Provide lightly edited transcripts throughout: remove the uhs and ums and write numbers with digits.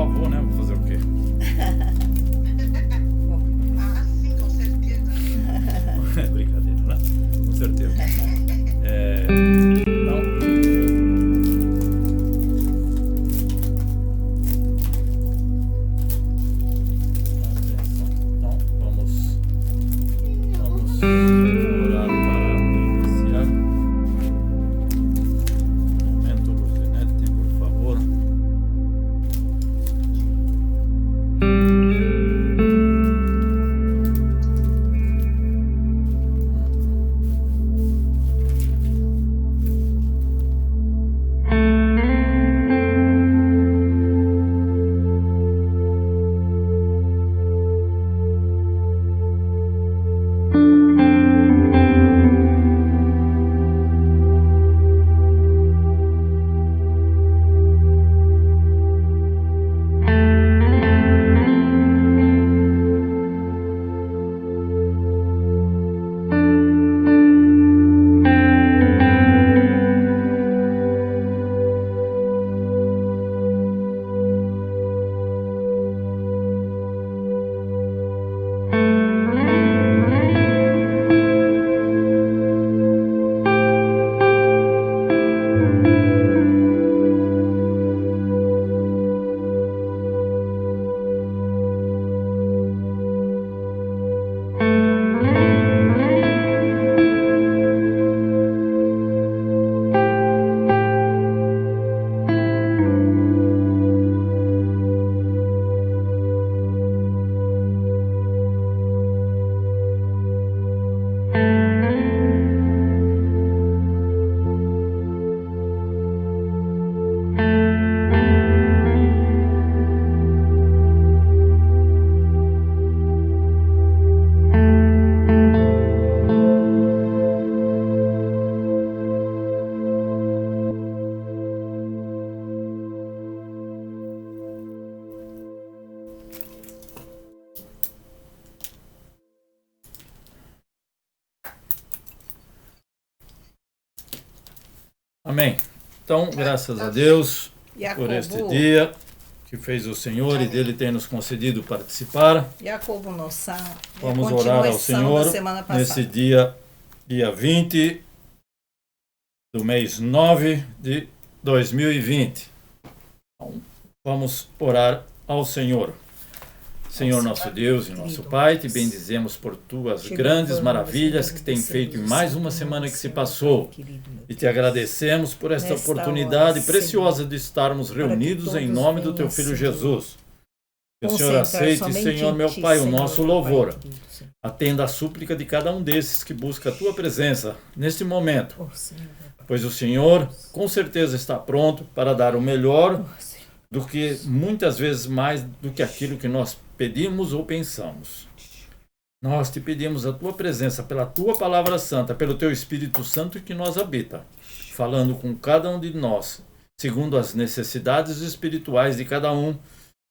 avô, né? Vou fazer o quê? Ah, sim, com certeza. É brincadeira, né? Com certeza. Então, vamos orar para iniciar. Um momento, Luzinete, por favor. Amém. Então, graças a Deus por este dia que fez o Senhor e dele tem nos concedido participar. Vamos orar ao Senhor nesse dia 20 do mês 9 de 2020. Então, vamos orar ao Senhor. Senhor nosso Deus e nosso Pai, te bendizemos por tuas grandes maravilhas que tem feito em mais uma semana que se passou. E te agradecemos por esta oportunidade preciosa de estarmos reunidos em nome do teu Filho Jesus. Que o Senhor aceite, Senhor meu Pai, o nosso louvor. Atenda a súplica de cada um desses que busca a tua presença neste momento. Pois o Senhor com certeza está pronto para dar o melhor do que muitas vezes mais do que aquilo que nós pedimos ou pensamos. Nós te pedimos a tua presença pela tua palavra santa, pelo teu Espírito Santo que nos habita, falando com cada um de nós, segundo as necessidades espirituais de cada um,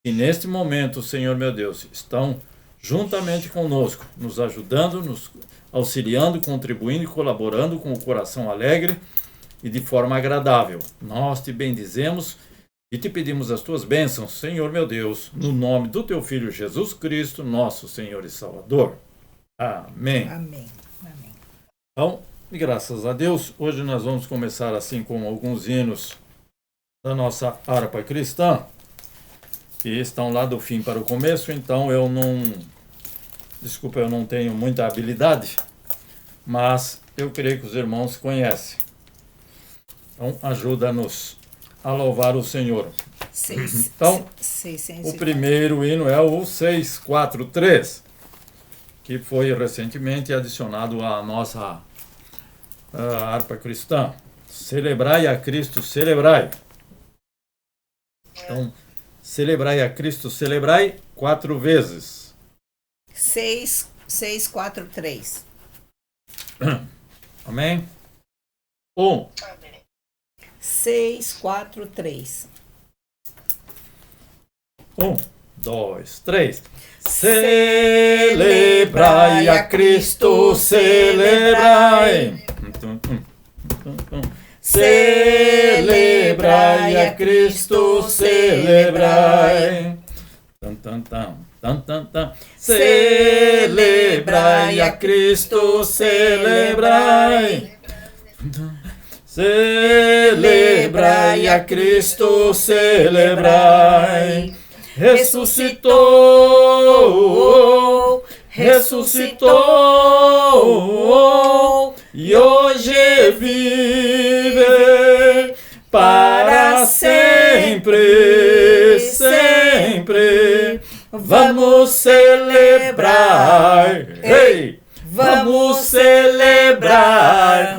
e neste momento, Senhor meu Deus, estão juntamente conosco, nos ajudando, nos auxiliando, contribuindo e colaborando com o coração alegre e de forma agradável. Nós te bendizemos e te pedimos as tuas bênçãos, Senhor meu Deus, no nome do teu Filho Jesus Cristo, nosso Senhor e Salvador. Amém. Amém. Amém. Então, graças a Deus, hoje nós vamos começar assim com alguns hinos da nossa harpa cristã, que estão lá do fim para o começo, então eu não tenho muita habilidade, mas eu creio que os irmãos conhecem. Então, ajuda-nos a louvar o Senhor. Então, o primeiro hino é o 643, que foi recentemente adicionado à nossa harpa cristã. Celebrai a Cristo, celebrai. Então, celebrai a Cristo, celebrai 4 vezes. 643. Amém? 1. 643. 1, 2, 3. Celebrai a Cristo, celebrai. Celebrai celebrai a Cristo, celebrai. Tan, tan, tan, tan, tan, tan. Celebrai a Cristo, celebrai. Celebrai a Cristo, celebrai. Ressuscitou, ressuscitou, e hoje vive para sempre, sempre. Vamos celebrar, ei, vamos celebrar,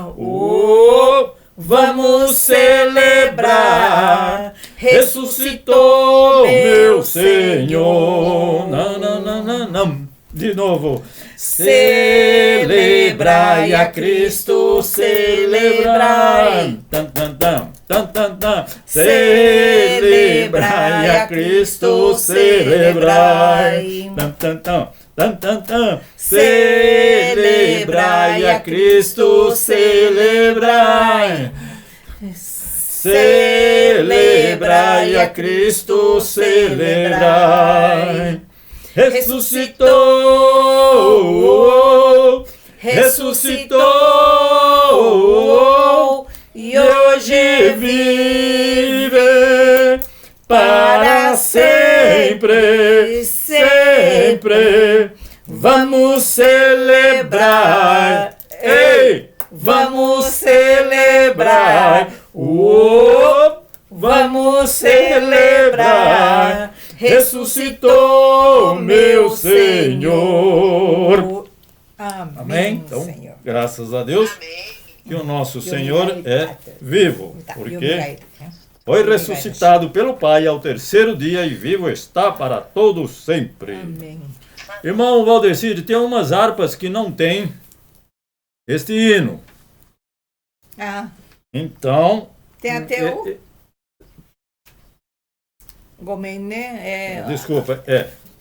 vamos celebrar. Ressuscitou meu Senhor. Não, não, não, não, não. De novo. Celebrai a Cristo, celebrai. Tan, tan, tan, tan, tan, tan. Celebrai a Cristo, celebrai. Tan, tan, tan, tan, tan, tan. Celebrai a Cristo, celebrai. Celebrai a Cristo, celebrai. Ressuscitou, ressuscitou, e hoje vive para sempre, sempre. Vamos celebrar, ei, vamos celebrar. Vamos celebrar, ressuscitou meu Senhor. Amém. Amém? Então, Senhor. graças a Deus que o nosso Senhor é vivo, porque foi ressuscitado pelo Pai ao terceiro dia e vivo está para todo sempre. Amém. Irmão Valdecir, tem umas harpas que não tem este hino. Então... Tem até o... Gomené, Desculpa,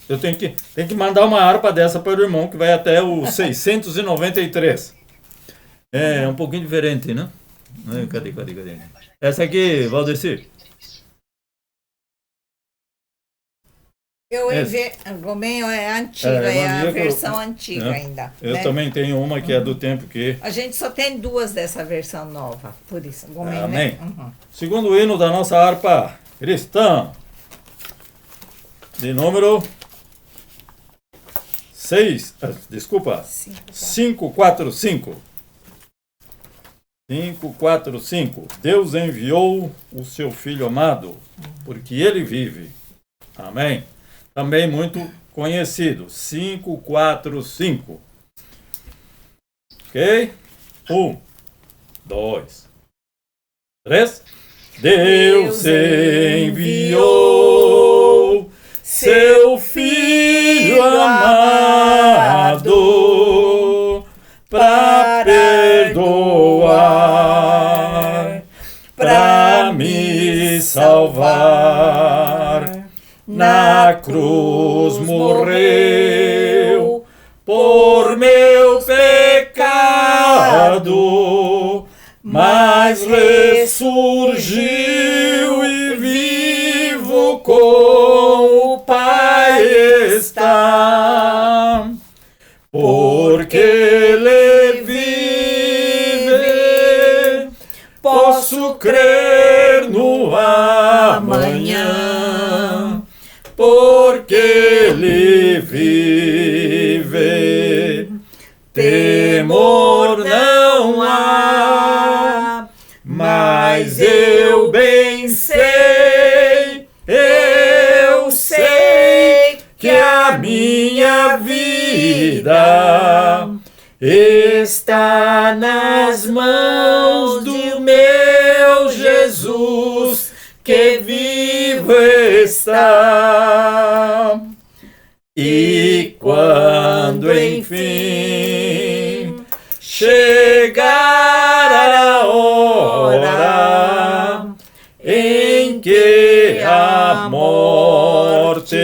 eu tenho que mandar uma harpa dessa para o irmão, que vai até o 693. É um pouquinho diferente, né? Cadê? Essa aqui, Valdecir. Eu enviei, Gomenho é antiga, é a versão antiga ainda. Eu também tenho uma que é do tempo que... A gente só tem duas dessa versão nova, por isso. Gomenho, amém. Né? Segundo o hino da nossa harpa cristã, de número 545. 545. Deus enviou o seu Filho amado, porque ele vive. Amém. Também muito conhecido. 545. Ok? 1, 2, 3. Deus enviou seu Filho amado para perdoar, para me salvar. Na cruz morreu por meu pecado, mas ressurgiu e vivo com o Pai está. Porque ele vive, posso crer no amanhã. Porque ele vive, temor não há, mas eu bem sei, que a minha vida está nas mãos do meu Jesus, que vivo está. E quando enfim chegar a hora em que a morte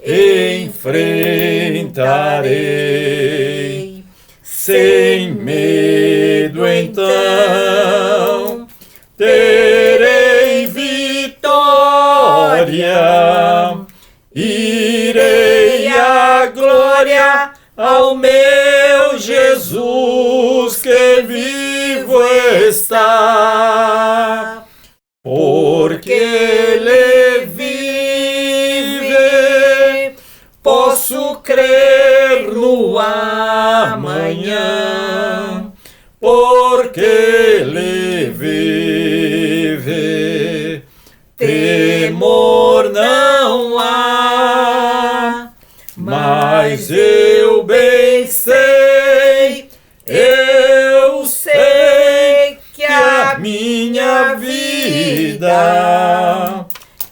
enfrentarei, sem medo então terei minha vida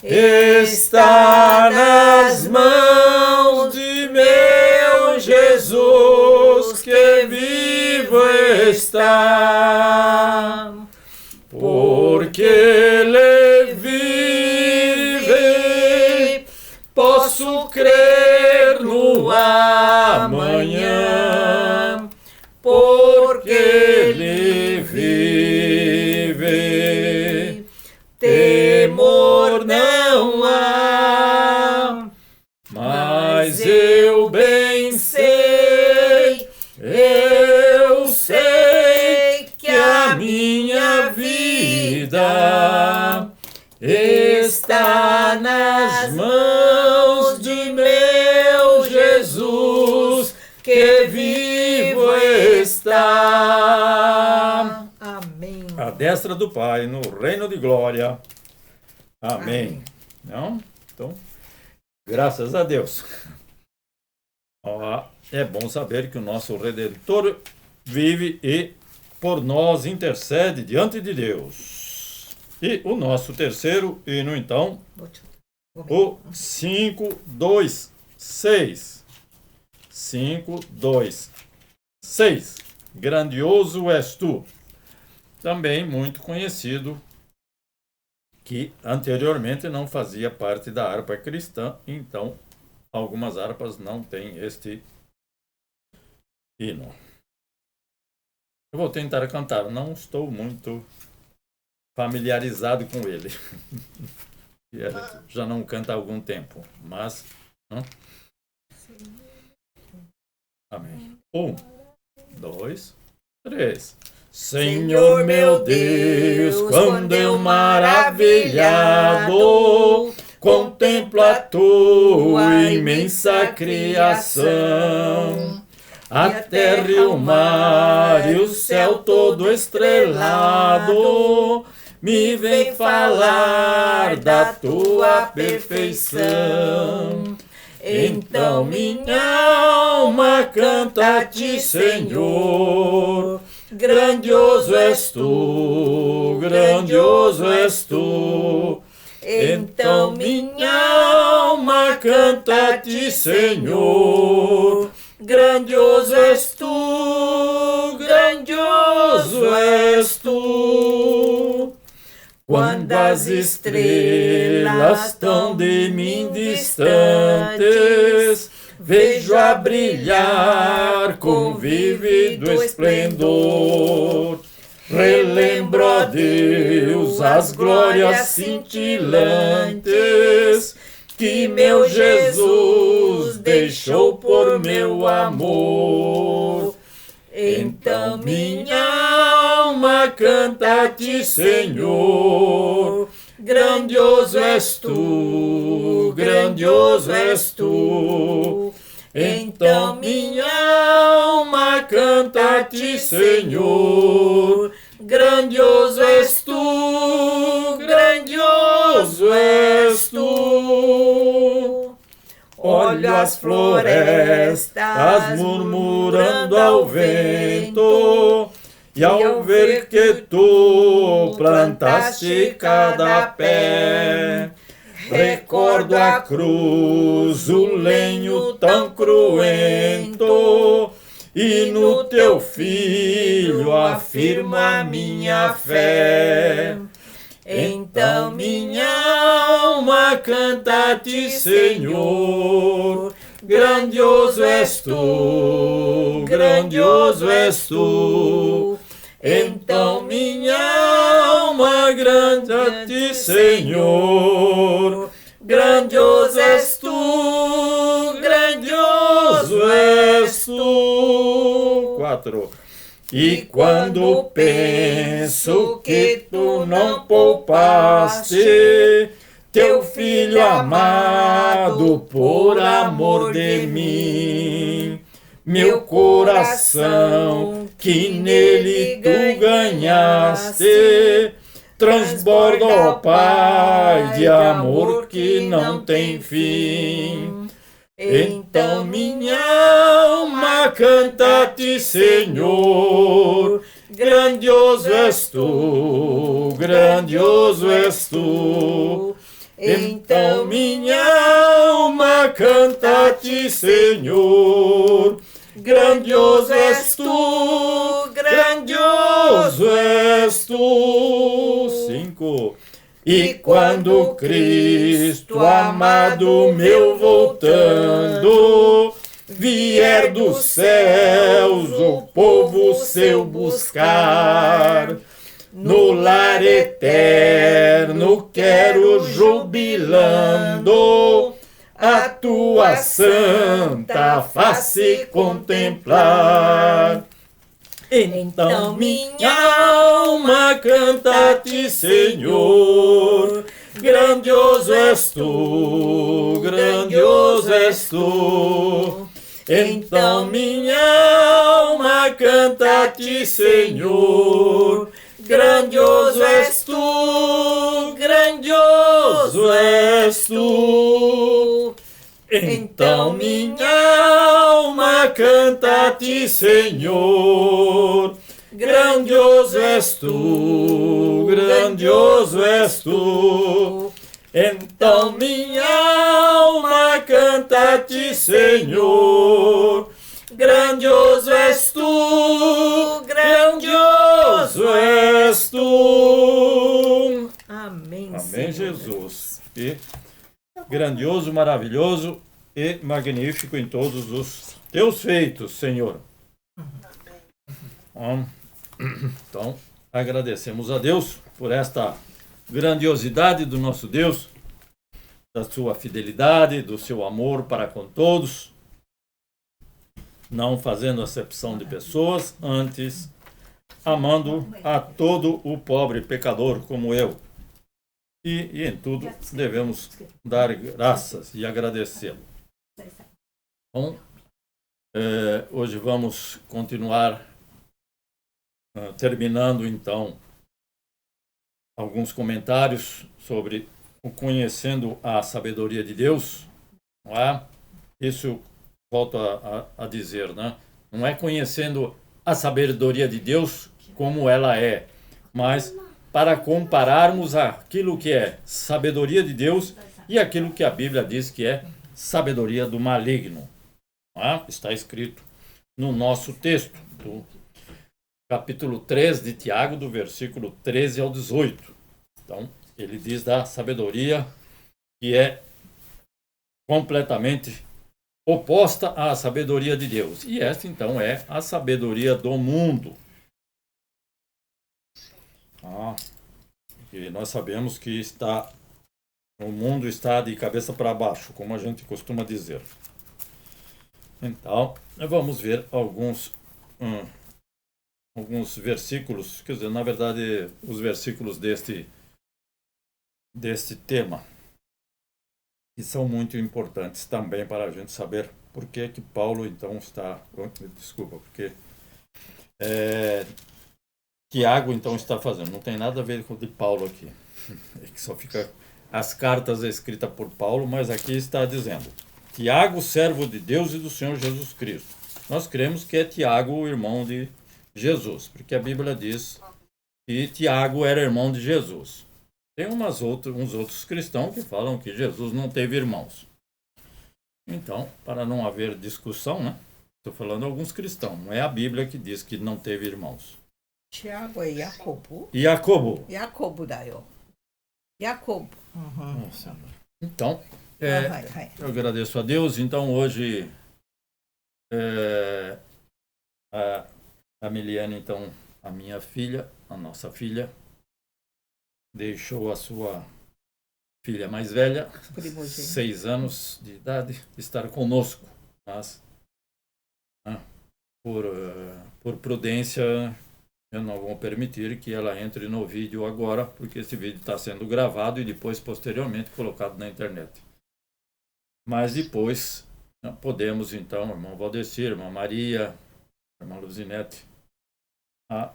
está nas mãos de meu Jesus, que vivo está, porque Ele vive, posso crer no amanhã, porque Ele vive, temor não há, mas eu bem sei, eu sei que a minha vida está nas mãos de meu Jesus, que vivo está. Amém. À destra do Pai, no reino de glória. Amém. Não? Então, graças a Deus. É bom saber que o nosso Redentor vive e por nós intercede diante de Deus. E o nosso terceiro hino, então, o 526. 526. Grandioso és tu. Também muito conhecido, que anteriormente não fazia parte da harpa cristã, então algumas harpas não têm este hino. Eu vou tentar cantar, não estou muito familiarizado com ele. Já não canta há algum tempo, mas... Amém. 1, 2, 3. Senhor meu Deus, quando eu maravilhado contemplo a tua imensa criação, a terra e o mar e o céu todo estrelado, me vem falar da tua perfeição. Então minha alma canta a ti, Senhor. Grandioso és tu, grandioso és tu. Então minha alma canta a ti, Senhor. Grandioso és tu, grandioso és tu. Quando as estrelas tão de mim distantes, vejo a brilhar com vívido esplendor. Relembro a Deus as glórias cintilantes que meu Jesus deixou por meu amor. Então minha alma canta a ti, Senhor. Grandioso és tu, grandioso és tu. Então minha alma canta a ti, Senhor. Grandioso és tu, grandioso és tu. Olho as florestas murmurando ao vento, e ao ver que tu plantaste cada pé, recordo a cruz, o lenho tão cruento, e no teu filho afirmo a minha fé. Então minha alma canta a ti, Senhor. Grandioso és tu, grandioso és tu. Então minha alma canta a ti, Senhor. Grandioso és tu, grandioso és tu. 4. E quando penso que tu não poupaste teu filho amado por amor de mim, meu coração que nele tu ganhaste transborda, ó Pai, de amor que não tem fim. Então minha alma canta a ti, Senhor. grandioso és tu, grandioso és tu. Então minha alma canta-te, Senhor. Grandioso és tu, grandioso és tu. 5. E quando Cristo amado meu voltando, vier dos céus o povo seu buscar, no lar eterno quero jubilando a tua santa face contemplar. Então minha alma canta-te, Senhor. Grandioso és tu, grandioso és tu. Então minha alma canta-te, Senhor. Grandioso és tu, grandioso és tu. Então minha alma canta-te, Senhor. Grandioso és tu, grandioso és tu. Então minha alma canta-te, Senhor. Grandioso és tu, grandioso és tu. Amém, Amém, Jesus. E grandioso, maravilhoso e magnífico em todos os teus feitos, Senhor. Então, agradecemos a Deus por esta grandiosidade do nosso Deus, da sua fidelidade, do seu amor para com todos, não fazendo acepção de pessoas, antes amando a todo o pobre pecador como eu. E em tudo devemos dar graças e agradecê-lo. Bom, hoje vamos continuar terminando então alguns comentários sobre o conhecendo a sabedoria de Deus. Não é? Isso volto a dizer, né? Não é conhecendo a sabedoria de Deus como ela é, mas para compararmos aquilo que é sabedoria de Deus e aquilo que a Bíblia diz que é sabedoria do maligno. Está escrito no nosso texto, do capítulo 3 de Tiago, do versículo 13 ao 18. Então, ele diz da sabedoria que é completamente oposta à sabedoria de Deus. E esta, então, é a sabedoria do mundo. E nós sabemos que o mundo está de cabeça para baixo, como a gente costuma dizer. Então, vamos ver alguns versículos, quer dizer, na verdade, os versículos deste tema, que são muito importantes também para a gente saber por que Paulo, então, está... Desculpa, porque Tiago, então, está fazendo. Não tem nada a ver com o de Paulo aqui. É que só fica as cartas escritas por Paulo, mas aqui está dizendo: Tiago, servo de Deus e do Senhor Jesus Cristo. Nós cremos que é Tiago, o irmão de Jesus, porque a Bíblia diz que Tiago era irmão de Jesus. Tem uns outros cristãos que falam que Jesus não teve irmãos. Então, para não haver discussão, né? Estou falando alguns cristãos, não é a Bíblia que diz que não teve irmãos. Tiago é Jacobo? Jacobo. Jacobo daio. Jacobo. Então, eu agradeço a Deus. Então, hoje, a Miliane, então, a minha filha, a nossa filha, deixou a sua filha mais velha, 6 anos de idade, estar conosco. Mas, por prudência, eu não vou permitir que ela entre no vídeo agora, porque esse vídeo está sendo gravado e depois, posteriormente, colocado na internet. Mas depois, podemos, então, irmão Valdecir, irmã Maria, irmã Luzinete,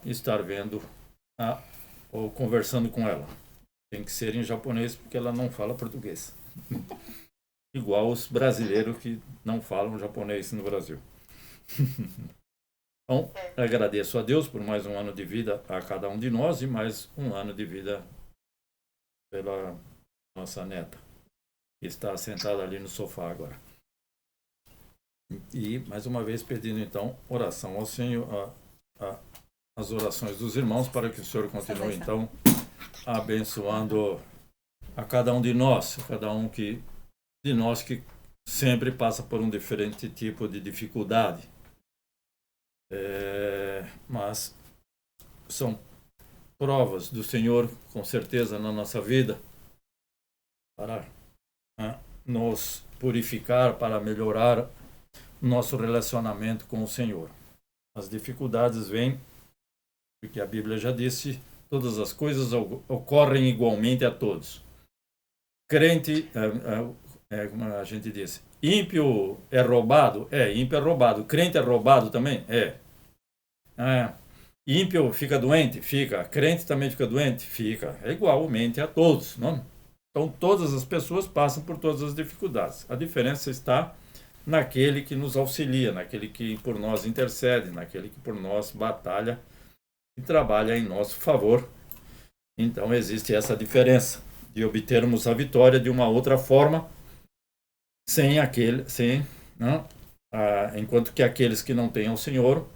estar vendo ou conversando com ela. Tem que ser em japonês, porque ela não fala português. Igual os brasileiros que não falam japonês no Brasil. Então, agradeço a Deus por mais um ano de vida a cada um de nós e mais um ano de vida pela nossa neta, que está sentada ali no sofá agora. E, mais uma vez, pedindo, então, oração ao Senhor, as orações dos irmãos, para que o Senhor continue, então, abençoando a cada um de nós, cada um de nós que sempre passa por um diferente tipo de dificuldade. Mas são provas do Senhor, com certeza, na nossa vida, para nos purificar, para melhorar nosso relacionamento com o Senhor. As dificuldades vêm, porque a Bíblia já disse, todas as coisas ocorrem igualmente a todos. Crente, como a gente disse, ímpio é roubado? Ímpio é roubado. Crente é roubado também? Ímpio fica doente? Fica. Crente também fica doente? Fica. É igualmente a todos, não? Então, todas as pessoas passam por todas as dificuldades. A diferença está naquele que nos auxilia, naquele que por nós intercede, naquele que por nós batalha e trabalha em nosso favor. Então, existe essa diferença de obtermos a vitória de uma outra forma, enquanto que aqueles que não têm o Senhor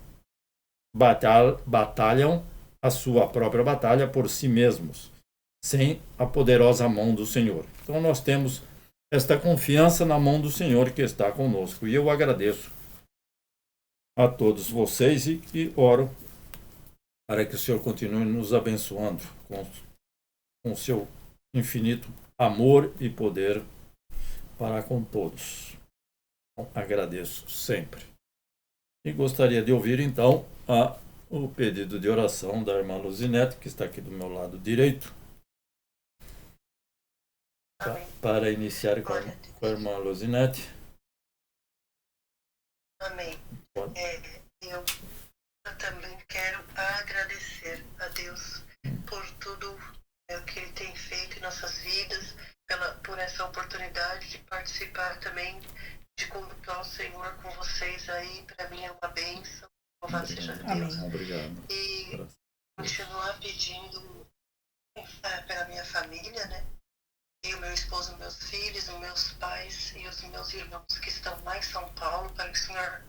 batalham a sua própria batalha por si mesmos, sem a poderosa mão do Senhor. Então nós temos esta confiança na mão do Senhor que está conosco. E eu agradeço a todos vocês e oro para que o Senhor continue nos abençoando com seu infinito amor e poder para com todos. Então, agradeço sempre. E gostaria de ouvir, então, o pedido de oração da irmã Luzinete, que está aqui do meu lado direito, para iniciar com a irmã Luzinete. Amém. Eu também quero agradecer a Deus por tudo o que Ele tem feito em nossas vidas, por essa oportunidade de participar também, de cultuar o Senhor com vocês aí. Para mim é uma bênção. Louvado seja Deus. Amém. Obrigado. E continuar pedindo pela minha família, né? E o meu esposo, meus filhos, os meus pais e os meus irmãos que estão lá em São Paulo, para que o Senhor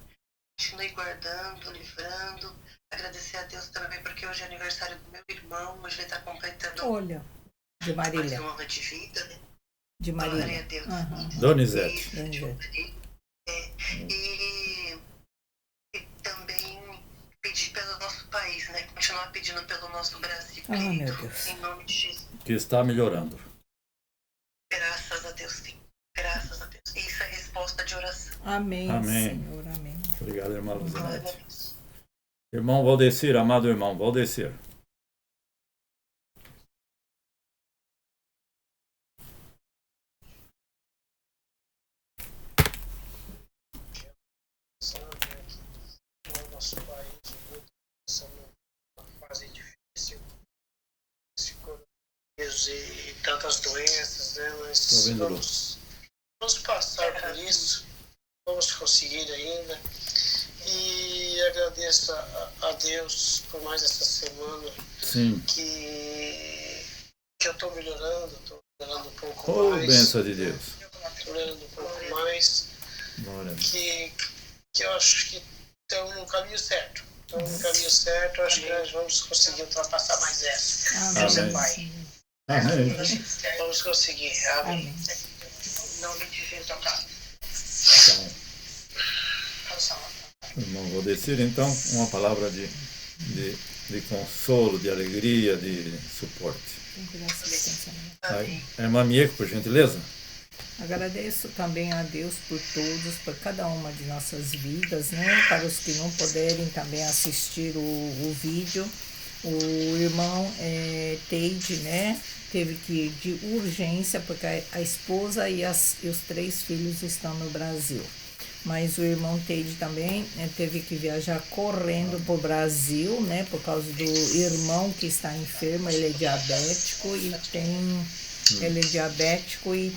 continue guardando, livrando. Agradecer a Deus também, porque hoje é aniversário do meu irmão, hoje ele está completando de Marília. mais um ano de vida, né? De Marília. Glória a Deus. Donizete. E também pedir pelo nosso país, né? Continuar pedindo pelo nosso Brasil. Meu Deus. Em nome de Jesus. Que está melhorando. Graças a Deus, sim. Graças a Deus. Isso é resposta de oração. Amém, Senhor. Amém. Obrigado, irmã Glória a Luzinete. Deus. Irmão Valdecir, amado irmão Valdecir. No nosso país, passando uma fase difícil, esse coronavírus e tantas doenças, né? Mas vamos passar por isso, vamos conseguir ainda. E agradeço a Deus por mais essa semana. Sim. Que eu estou melhorando um pouco mais. Bênção de Deus. Estou melhorando um pouco mais. Que eu acho que estamos no caminho certo. Eu acho que nós vamos conseguir ultrapassar mais essa. Deus é Pai. Amém. Vamos conseguir. Amém. Em nome de Jesus, amado. Irmão Valdecir, então, uma palavra de consolo, de alegria, de suporte. Irmã Mieco, por gentileza. Agradeço também a Deus por todos, por cada uma de nossas vidas, né? Para os que não puderem também assistir o vídeo, o irmão Teide, né? Teve que ir de urgência, porque a esposa e os 3 filhos estão no Brasil. Mas o irmão Teide também teve que viajar correndo para o Brasil, né? Por causa do irmão que está enfermo, ele é diabético e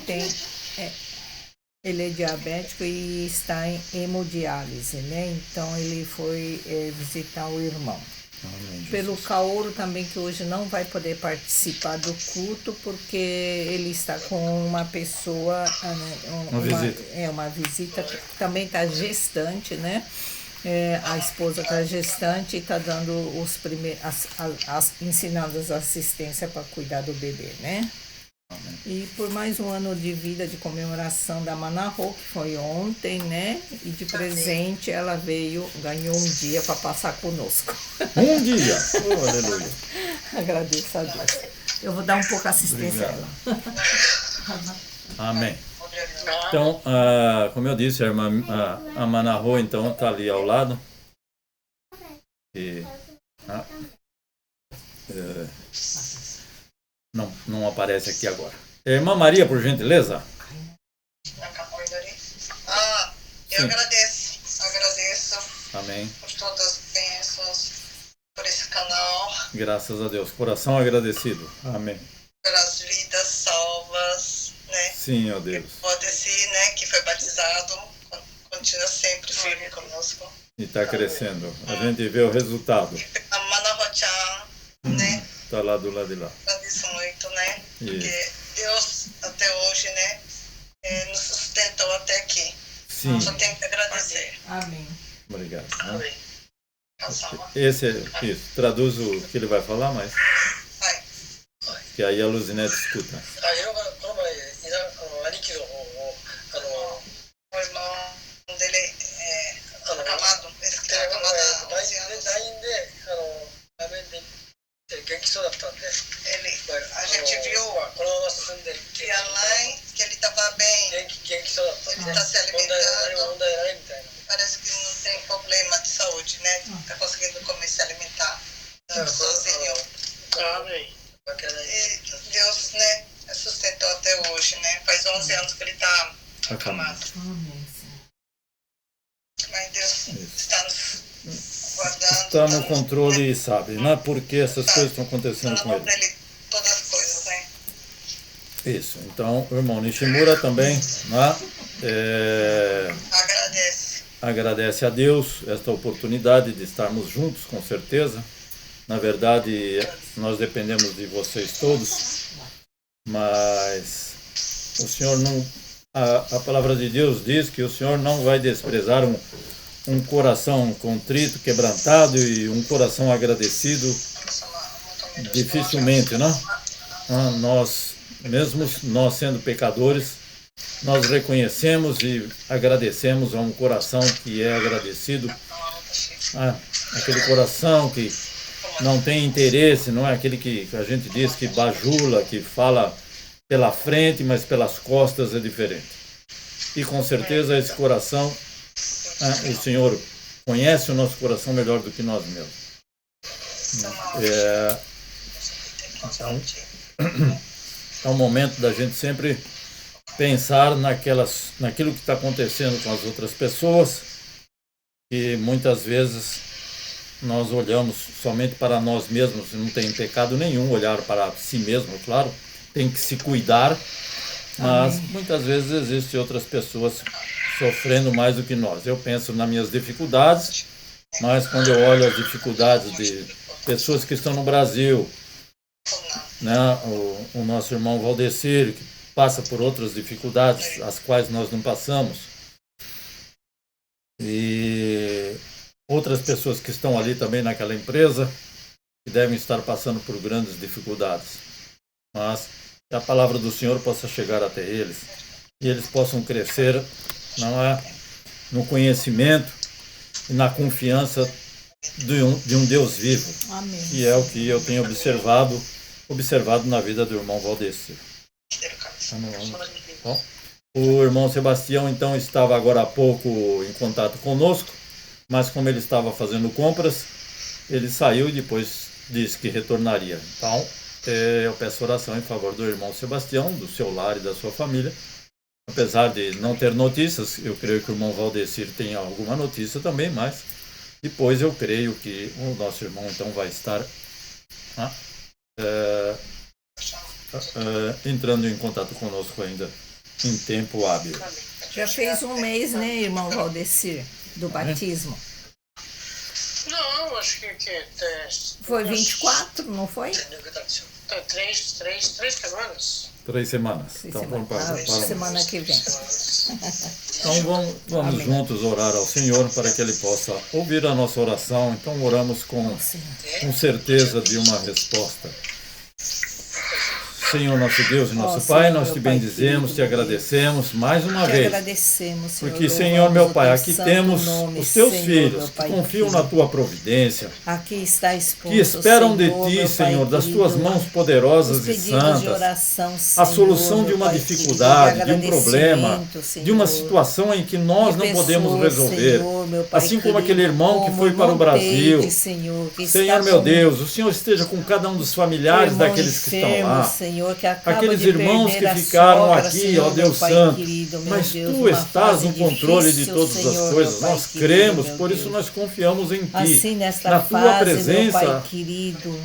tem Ele é diabético e está em hemodiálise, né? Então ele foi visitar o irmão. Amém, Pelo Caouro também, que hoje não vai poder participar do culto, porque ele está com uma pessoa, uma visita, que também está gestante, né? A esposa está gestante e está dando ensinando as assistências para cuidar do bebê, né? Amém. E por mais um ano de vida de comemoração da Manarro, que foi ontem, né? E de presente ela ganhou um dia para passar conosco. Um dia! Oh, aleluia! Agradeço a Deus. Eu vou dar um pouco assistência a ela. Amém. Então, como eu disse, a irmã a Manarro, então, está ali ao lado. E, não aparece aqui agora. Irmã Maria, por gentileza. Eu agradeço. Amém. Por todas as bênçãos, por esse canal. Graças a Deus. Coração agradecido. Amém. Pelas vidas salvas, né? Sim, ó Deus. Pode ser, né, que foi batizado, continua sempre firme conosco. E está crescendo. A gente vê o resultado. A Manarro-chan, né? Está lá do lado de lá. Agradeço muito, né? Porque Deus, até hoje, né, nos sustentou até aqui. Sim. Só tenho que agradecer. Amém. Obrigado. Amém. Isso. Traduz o que ele vai falar, mas... Que aí a Luzinete escuta. O irmão dele é acamado, esse que está acamado há 11 anos. A gente viu que a mãe, que ele estava bem, ele está se alimentando, parece que não tem problema de saúde, né? Está conseguindo comer, se alimentar sozinho. Amém. E Deus, né, sustentou até hoje, né? Faz 11 anos que ele está acamado. Amém. Mas Deus está nos guardando. Está no controle e sabe, né? Porque essas coisas estão acontecendo com ele. Dele, todas as coisas, né? Isso. Então, o irmão Nishimura também, né? Agradece a Deus esta oportunidade de estarmos juntos, com certeza. Na verdade, nós dependemos de vocês todos, mas o Senhor não... A palavra de Deus diz que o Senhor não vai desprezar um coração contrito, quebrantado e um coração agradecido, dificilmente, né? Nós, mesmo nós sendo pecadores, nós reconhecemos e agradecemos a um coração que é agradecido, aquele coração que não tem interesse, não é aquele que a gente diz que bajula, que fala pela frente, mas pelas costas é diferente. E com certeza esse coração, o Senhor conhece o nosso coração melhor do que nós mesmos. Então, é um momento da gente sempre pensar naquilo que está acontecendo com as outras pessoas, e muitas vezes nós olhamos somente para nós mesmos, não tem pecado nenhum olhar para si mesmo, claro, tem que se cuidar, mas muitas vezes existem outras pessoas sofrendo mais do que nós. Eu penso nas minhas dificuldades, mas quando eu olho as dificuldades de pessoas que estão no Brasil, né, o nosso irmão Valdecir, que passa por outras dificuldades, as quais nós não passamos, e outras pessoas que estão ali também naquela empresa, que devem estar passando por grandes dificuldades. Mas que a palavra do Senhor possa chegar até eles, e eles possam crescer no conhecimento e na confiança de um Deus vivo. Amém. Que é o que eu tenho observado na vida do irmão Valdecir. Bom, o irmão Sebastião, então, estava agora há pouco em contato conosco, mas como ele estava fazendo compras, ele saiu e depois disse que retornaria. Então, eu peço oração em favor do irmão Sebastião, do seu lar e da sua família. Apesar de não ter notícias, eu creio que o irmão Valdecir tem alguma notícia também, mas depois eu creio que o nosso irmão então vai estar entrando em contato conosco ainda em tempo hábil. Já fez um mês, né, irmão Valdecir, do batismo? Não, acho que foi 24, não foi? 3 semanas. 3 semanas. Então, vamos para semana que vem. Então vamos juntos orar ao Senhor para que Ele possa ouvir a nossa oração. Então oramos com certeza de uma resposta. Senhor nosso Deus e nosso Pai, nós te bendizemos, te agradecemos mais uma vez. Porque, Senhor meu Pai, aqui temos os teus filhos que confiam na tua providência, que esperam de ti, Senhor, das tuas mãos poderosas e santas, a solução de uma dificuldade, de um problema, de uma situação em que nós não podemos resolver. Assim como aquele irmão que foi para o Brasil. Senhor meu Deus, o Senhor esteja com cada um dos familiares daqueles que estão lá. Aqueles irmãos que ficaram aqui, ó Deus Santo, mas Tu estás no controle de todas as coisas, nós cremos, por isso nós confiamos em Ti, na Tua presença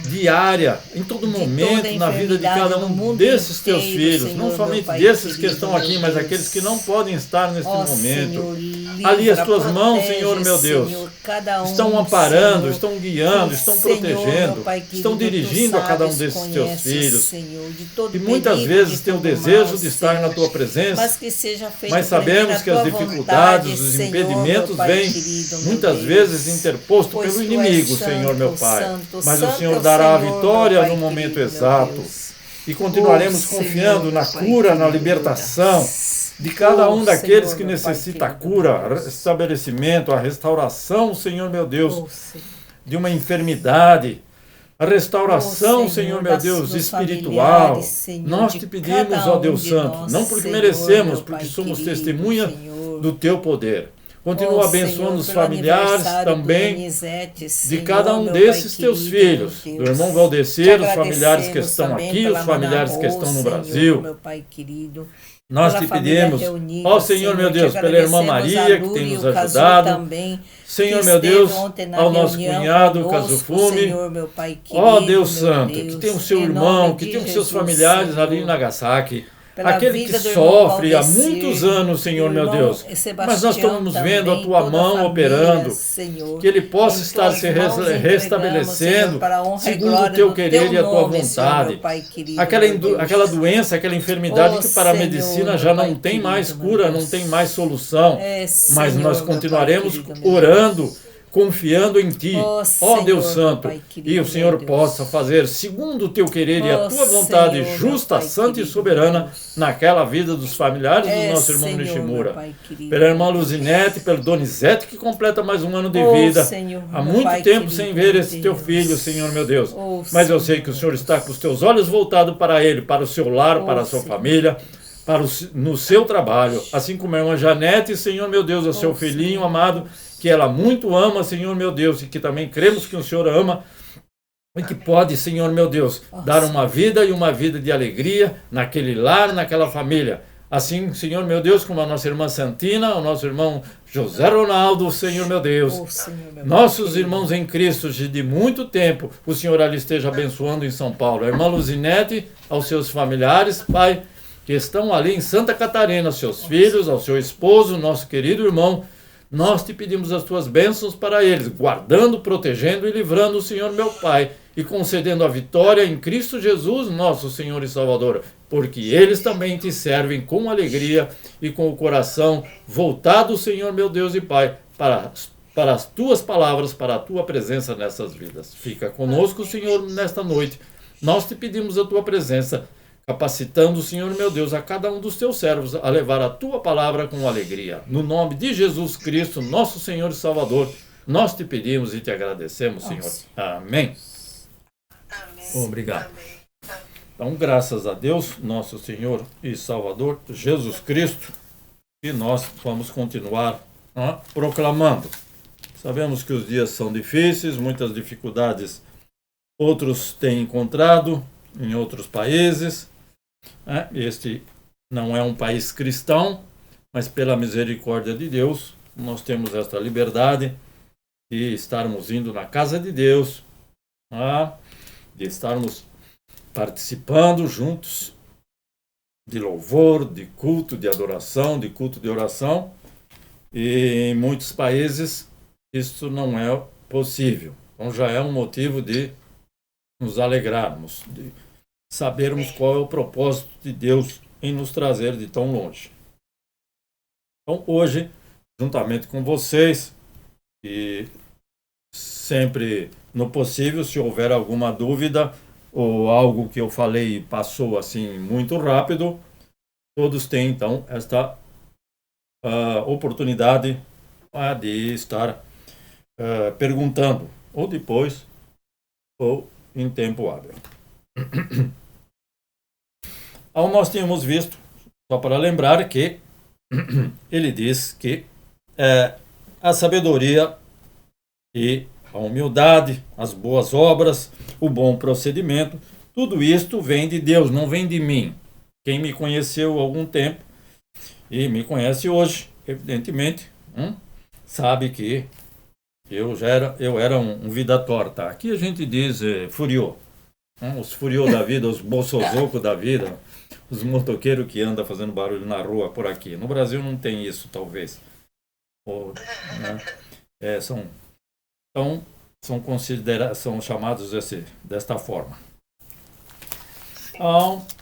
diária, em todo momento, na vida de cada um desses Teus filhos, não somente desses que estão aqui, mas aqueles que não podem estar neste momento. Ali as Tuas mãos, Senhor meu Deus, estão amparando, estão guiando, estão protegendo, estão dirigindo a cada um desses Teus filhos. E muitas vezes tem o desejo de estar na Tua presença, mas sabemos que as dificuldades, os impedimentos vêm muitas vezes interposto pelo inimigo, Senhor meu Pai. Mas o Senhor dará a vitória no momento exato. E continuaremos confiando na cura, na libertação de cada um daqueles que necessita a cura, restabelecimento, a restauração, Senhor meu Deus, de uma enfermidade. A restauração, Senhor meu Deus, espiritual. Nós te pedimos, ó Deus Santo, não porque merecemos, porque somos testemunha do Teu poder. Continua abençoando os familiares também de cada um desses Teus filhos, do irmão Valdecir, os familiares que estão aqui, os familiares que estão no Brasil. Nós te pedimos, ó Senhor meu Deus, pela irmã Maria que tem nos ajudado, Senhor meu Deus, ao nosso cunhado Kazufume, ó Deus Santo, que tem o seu irmão, que tem os seus familiares ali em Nagasaki, aquele que sofre há muitos anos, Senhor meu Deus, mas nós estamos vendo a Tua mão operando, que ele possa estar se restabelecendo segundo o Teu querer e a Tua vontade. Aquela doença, aquela enfermidade que para a medicina já não tem mais cura, não tem mais solução, mas nós continuaremos orando, confiando em Ti, ó Deus Santo, e o Senhor possa fazer segundo o Teu querer e a Tua vontade justa, santa e soberana naquela vida dos familiares do nosso irmão Nishimura. Pela irmã Luzinete, pelo Donizete, que completa mais um ano de vida. Há muito tempo sem ver esse Teu filho, Senhor meu Deus. Mas eu sei que o Senhor está com os Teus olhos voltados para ele, para o seu lar, para a sua família, no seu trabalho. Assim como a irmã Janete, Senhor meu Deus, o seu filhinho amado, que ela muito ama, Senhor meu Deus, e que também cremos que o Senhor ama, e que pode, Senhor meu Deus, dar uma vida e uma vida de alegria naquele lar, naquela família. Assim, Senhor meu Deus, como a nossa irmã Santina, o nosso irmão José Ronaldo, Senhor meu Deus, nossos irmãos em Cristo de muito tempo, o Senhor ali esteja abençoando em São Paulo. A irmã Luzinete, aos seus familiares, Pai, que estão ali em Santa Catarina, aos seus filhos, ao seu esposo, nosso querido irmão, nós te pedimos as Tuas bênçãos para eles, guardando, protegendo e livrando o Senhor meu Pai, e concedendo a vitória em Cristo Jesus, nosso Senhor e Salvador, porque eles também Te servem com alegria e com o coração voltado, Senhor meu Deus e Pai, para as Tuas palavras, para a Tua presença nessas vidas. Fica conosco, Senhor, nesta noite. Nós Te pedimos a Tua presença, capacitando, Senhor meu Deus, a cada um dos Teus servos a levar a Tua palavra com alegria. No nome de Jesus Cristo, nosso Senhor e Salvador, nós Te pedimos e Te agradecemos, Senhor. Amém. Obrigado. Então, graças a Deus, nosso Senhor e Salvador, Jesus Cristo, e nós vamos continuar proclamando. Sabemos que os dias são difíceis, muitas dificuldades outros têm encontrado em outros países. Este não é um país cristão, mas pela misericórdia de Deus, nós temos esta liberdade de estarmos indo na casa de Deus, de estarmos participando juntos de louvor, de culto, de adoração, de culto de oração. E em muitos países isso não é possível. Então já é um motivo de nos alegrarmos, de sabermos qual é o propósito de Deus em nos trazer de tão longe. Então hoje, juntamente com vocês, e sempre no possível, se houver alguma dúvida ou algo que eu falei passou assim muito rápido, todos têm então esta oportunidade de estar perguntando, ou depois, ou em tempo hábil. Então, nós tínhamos visto, só para lembrar que ele diz que a sabedoria e a humildade, as boas obras, o bom procedimento, tudo isto vem de Deus, não vem de mim. Quem me conheceu há algum tempo e me conhece hoje, evidentemente, sabe que eu era um vida torta. Aqui a gente diz furiô. Os furiô da vida, os bolsozocos da vida, os motoqueiros que andam fazendo barulho na rua por aqui. No Brasil não tem isso, talvez. São chamados desta forma.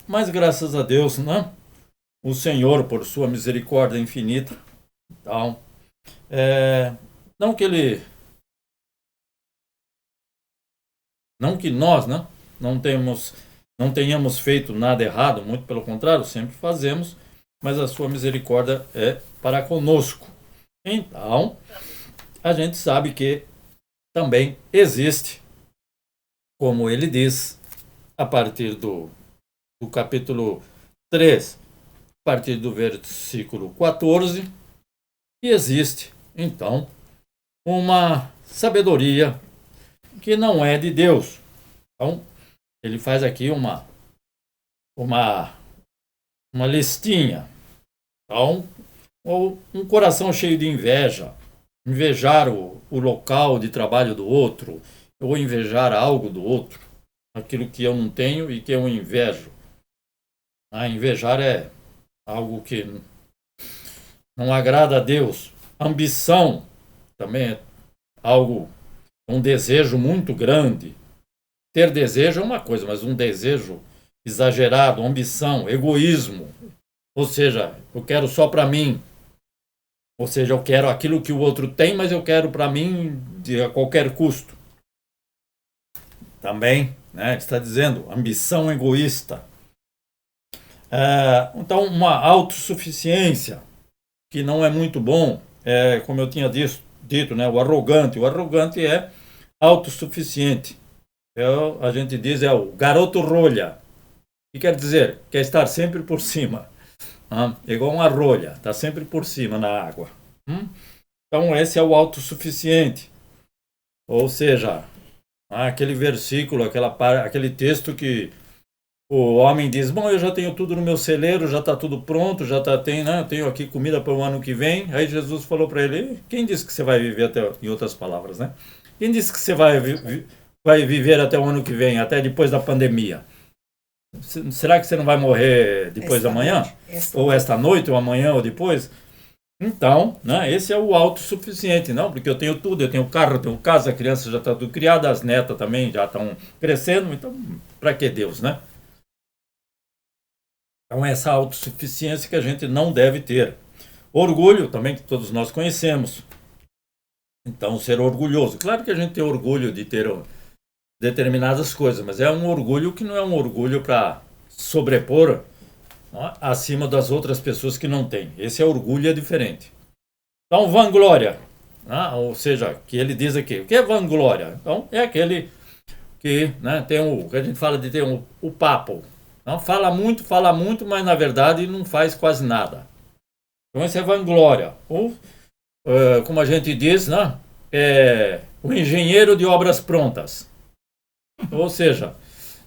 Mas graças a Deus, né? O Senhor, por sua misericórdia infinita, não que nós, né, não tenhamos feito nada errado, muito pelo contrário, sempre fazemos, mas a sua misericórdia é para conosco. Então, a gente sabe que também existe, como ele diz, a partir do capítulo 3, a partir do versículo 14, que existe, então, uma sabedoria que não é de Deus. Então, ele faz aqui uma listinha. Então, ou um coração cheio de inveja, invejar o local de trabalho do outro, ou invejar algo do outro, aquilo que eu não tenho e que eu invejo. Invejar é algo que não agrada a Deus. Ambição também é algo, um desejo muito grande. Ter desejo é uma coisa, mas um desejo exagerado, ambição, egoísmo. Ou seja, eu quero só para mim. Ou seja, eu quero aquilo que o outro tem, mas eu quero para mim a qualquer custo. Também, né, está dizendo, ambição egoísta. Então, uma autossuficiência, que não é muito bom, como eu tinha dito, né, o arrogante é autossuficiente. A gente diz o garoto rolha. O que quer dizer? Quer estar sempre por cima. Igual uma rolha, está sempre por cima na água. Então esse é o autossuficiente. Ou seja, aquele versículo, aquele texto que o homem diz, bom, eu já tenho tudo no meu celeiro, já está tudo pronto, tenho aqui comida para o ano que vem. Aí Jesus falou para ele, quem disse que você vai viver em outras palavras, né? Quem disse que você vai viver até o ano que vem, até depois da pandemia? Será que você não vai morrer depois da manhã? Ou esta noite, ou amanhã, ou depois? Então, né, esse é o autossuficiente, não? Porque eu tenho tudo, eu tenho carro, eu tenho casa, a criança já está tudo criada, as netas também já estão crescendo, então, para que Deus, né? Então, essa autossuficiência que a gente não deve ter. Orgulho, também, que todos nós conhecemos. Então, ser orgulhoso. Claro que a gente tem orgulho de ter determinadas coisas, mas é um orgulho que não é um orgulho para sobrepor acima das outras pessoas que não têm. Esse orgulho é diferente. Então, vanglória, ou seja, que ele diz aqui, o que é vanglória? Então, é aquele que, né, tem que a gente fala de ter o papo. Não, fala muito, mas na verdade não faz quase nada. Então, esse é vanglória. Ou, como a gente diz, né, o engenheiro de obras prontas. Ou seja,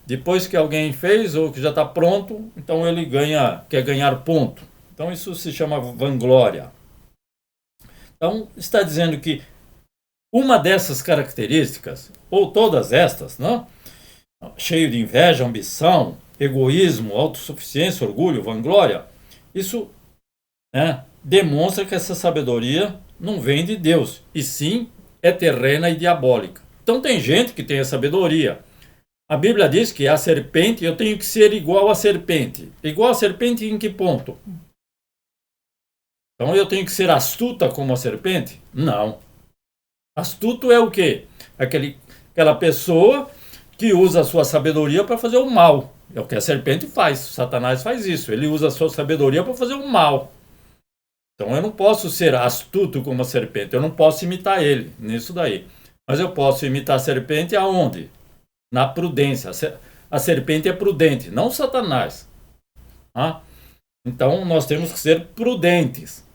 depois que alguém fez ou que já está pronto, então ele quer ganhar ponto. Então isso se chama vanglória. Então está dizendo que uma dessas características, ou todas estas, não? Cheio de inveja, ambição, egoísmo, autossuficiência, orgulho, vanglória, isso demonstra que essa sabedoria não vem de Deus, e sim é terrena e diabólica. Então tem gente que tem a sabedoria. A Bíblia diz que a serpente, eu tenho que ser igual à serpente. Igual à serpente em que ponto? Então eu tenho que ser astuta como a serpente? Não. Astuto é o quê? Aquela pessoa que usa a sua sabedoria para fazer o mal. É o que a serpente faz. Satanás faz isso. Ele usa a sua sabedoria para fazer o mal. Então eu não posso ser astuto como a serpente. Eu não posso imitar ele nisso daí. Mas eu posso imitar a serpente aonde? Na prudência. A serpente é prudente, não Satanás. Então nós temos que ser prudentes.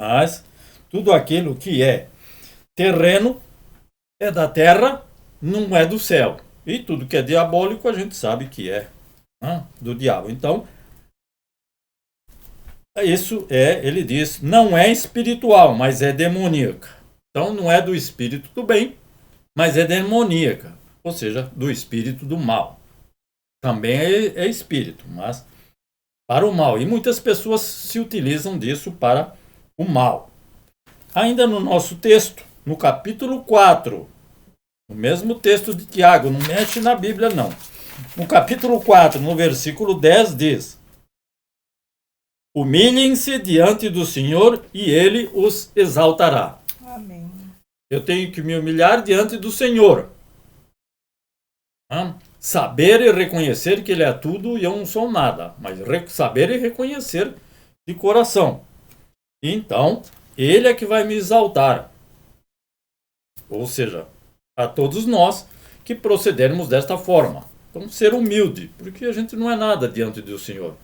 Mas tudo aquilo que é terreno é da terra, não é do céu. E tudo que é diabólico a gente sabe que é do diabo. Então, isso ele diz, não é espiritual, mas é demoníaca. Então não é do espírito do bem, mas é demoníaca, ou seja, do espírito do mal. Também é espírito, mas para o mal. E muitas pessoas se utilizam disso para o mal. Ainda no nosso texto, no capítulo 4, o mesmo texto de Tiago, não mexe na Bíblia não. No capítulo 4, no versículo 10 diz: humilhem-se diante do Senhor e Ele os exaltará. Amém. Eu tenho que me humilhar diante do Senhor. Saber e reconhecer que Ele é tudo e eu não sou nada. Mas saber e reconhecer de coração. Então, Ele é que vai me exaltar. Ou seja, a todos nós que procedermos desta forma. Então, ser humilde, porque a gente não é nada diante do Senhor.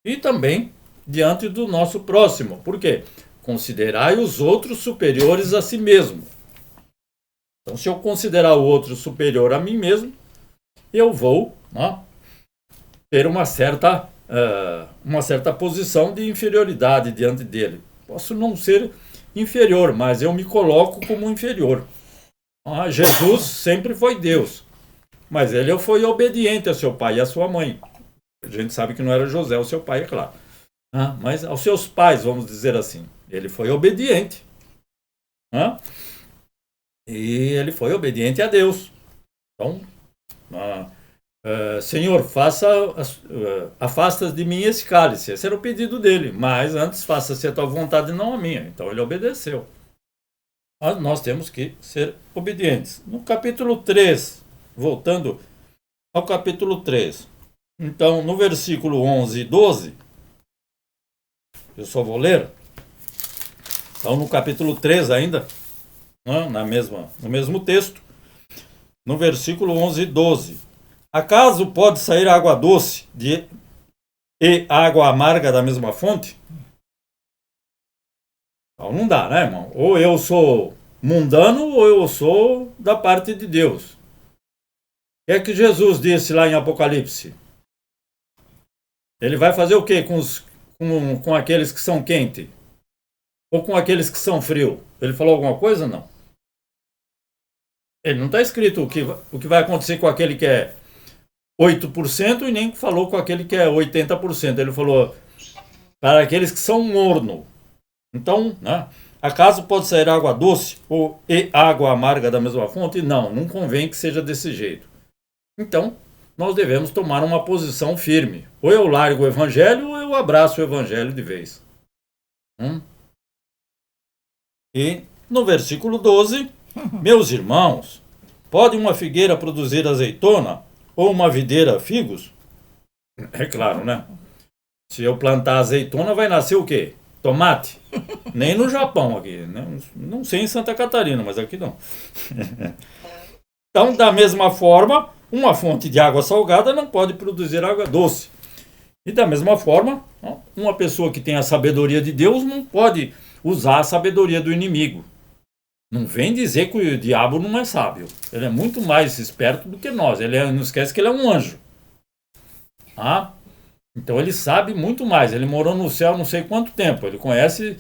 E também diante do nosso próximo. Por quê? Considerai os outros superiores a si mesmo. Então, se eu considerar o outro superior a mim mesmo, eu vou ter uma certa posição de inferioridade diante dele. Posso não ser inferior, mas eu me coloco como inferior. Jesus sempre foi Deus, mas ele foi obediente a seu pai e a sua mãe. A gente sabe que não era José o seu pai, é claro. Mas aos seus pais, vamos dizer assim. Ele foi obediente. E ele foi obediente a Deus. Então, Senhor, afasta de mim esse cálice. Esse era o pedido dele. Mas antes, faça-se a tua vontade e não a minha. Então ele obedeceu. Mas nós temos que ser obedientes. No capítulo 3, voltando ao capítulo 3. Então, no versículo 11 e 12, eu só vou ler. Então, no capítulo 3 ainda, no mesmo texto, no versículo 11 e 12. Acaso pode sair água doce e água amarga da mesma fonte? Então, não dá, né, irmão? Ou eu sou mundano ou eu sou da parte de Deus. O que é que Jesus disse lá em Apocalipse? Ele vai fazer o quê com aqueles que são quentes? Ou com aqueles que são frios? Ele falou alguma coisa? Não. Ele não está escrito o que vai acontecer com aquele que é 8% e nem falou com aquele que é 80%. Ele falou para aqueles que são morno. Então, acaso pode sair água doce e água amarga da mesma fonte? Não convém que seja desse jeito. Então, nós devemos tomar uma posição firme. Ou eu largo o evangelho ou eu abraço o evangelho de vez. E no versículo 12, meus irmãos, pode uma figueira produzir azeitona ou uma videira figos? É claro, né? Se eu plantar azeitona, vai nascer o quê? Tomate? Nem no Japão aqui, né? Não sei em Santa Catarina, mas aqui não. Então, da mesma forma, uma fonte de água salgada não pode produzir água doce. E da mesma forma, uma pessoa que tem a sabedoria de Deus não pode usar a sabedoria do inimigo. Não vem dizer que o diabo não é sábio. Ele é muito mais esperto do que nós. Não esquece que ele é um anjo. Então ele sabe muito mais. Ele morou no céu não sei quanto tempo. Ele conhece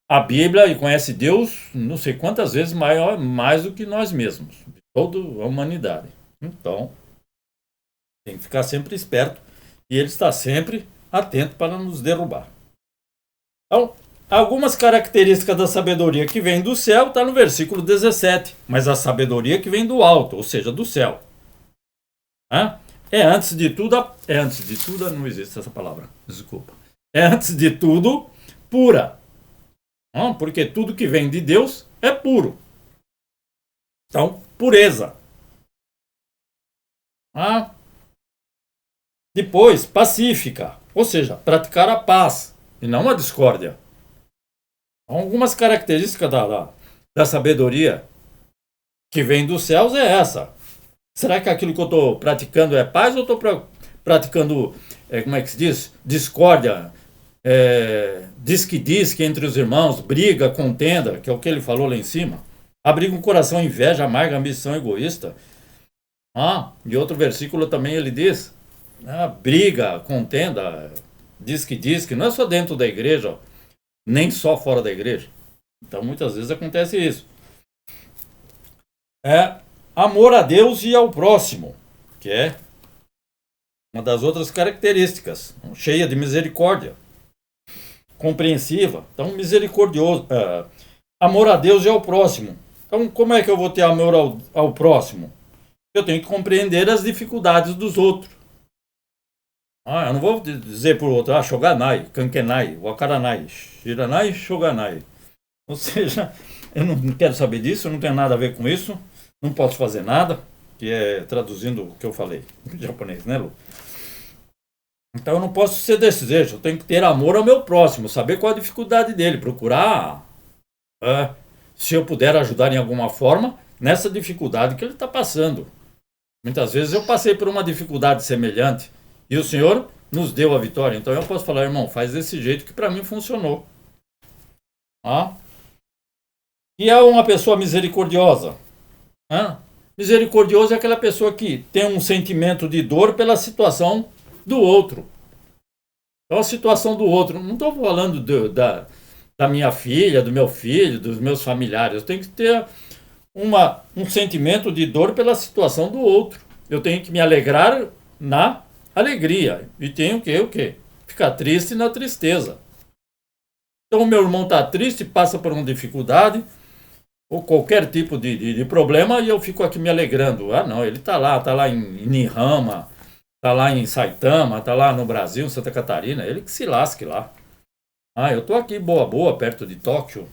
a Bíblia e conhece Deus não sei quantas vezes mais do que nós mesmos. Toda a humanidade. Então, Tem que ficar sempre esperto e ele está sempre atento para nos derrubar. Então, algumas características da sabedoria que vem do céu está no versículo 17, mas a sabedoria que vem do alto, ou seja, do céu. É antes de tudo, não existe essa palavra, desculpa. É antes de tudo pura. Porque tudo que vem de Deus é puro. Então, pureza. Depois, pacífica, ou seja, praticar a paz e não a discórdia. Algumas características da sabedoria que vem dos céus é essa. Será que aquilo que eu estou praticando é paz ou estou praticando, como é que se diz? Discórdia, diz-que entre os irmãos, briga, contenda, que é o que ele falou lá em cima. Abriga um coração, inveja, amarga, ambição egoísta. E outro versículo também ele diz, briga, contenda, diz-que, não é só dentro da igreja, nem só fora da igreja. Então muitas vezes acontece isso. Amor a Deus e ao próximo, que é uma das outras características, cheia de misericórdia, compreensiva, então misericordioso, amor a Deus e ao próximo. Então como é que eu vou ter amor ao próximo? Eu tenho que compreender as dificuldades dos outros. Eu não vou dizer para o outro, shoganai, kankenai, wakaranai, shiranai, shoganai. Ou seja, eu não quero saber disso, eu não tenho nada a ver com isso, não posso fazer nada, que é traduzindo o que eu falei em japonês, né, Lu? Então eu não posso ser desse jeito, eu tenho que ter amor ao meu próximo, saber qual a dificuldade dele, procurar, se eu puder ajudar em alguma forma, nessa dificuldade que ele está passando. Muitas vezes eu passei por uma dificuldade semelhante e o Senhor nos deu a vitória. Então eu posso falar, irmão, faz desse jeito que para mim funcionou. E é uma pessoa misericordiosa. Misericordioso é aquela pessoa que tem um sentimento de dor pela situação do outro. Então a situação do outro, não estou falando da minha filha, do meu filho, dos meus familiares. Eu tenho que ter um sentimento de dor pela situação do outro. Eu tenho que me alegrar na alegria. E tenho que o quê? Ficar triste na tristeza. Então o meu irmão está triste, passa por uma dificuldade, ou qualquer tipo de problema, e eu fico aqui me alegrando. Não, ele está lá em Nihama, está lá em Saitama, está lá no Brasil, em Santa Catarina, ele que se lasque lá. Eu estou aqui boa, perto de Tóquio.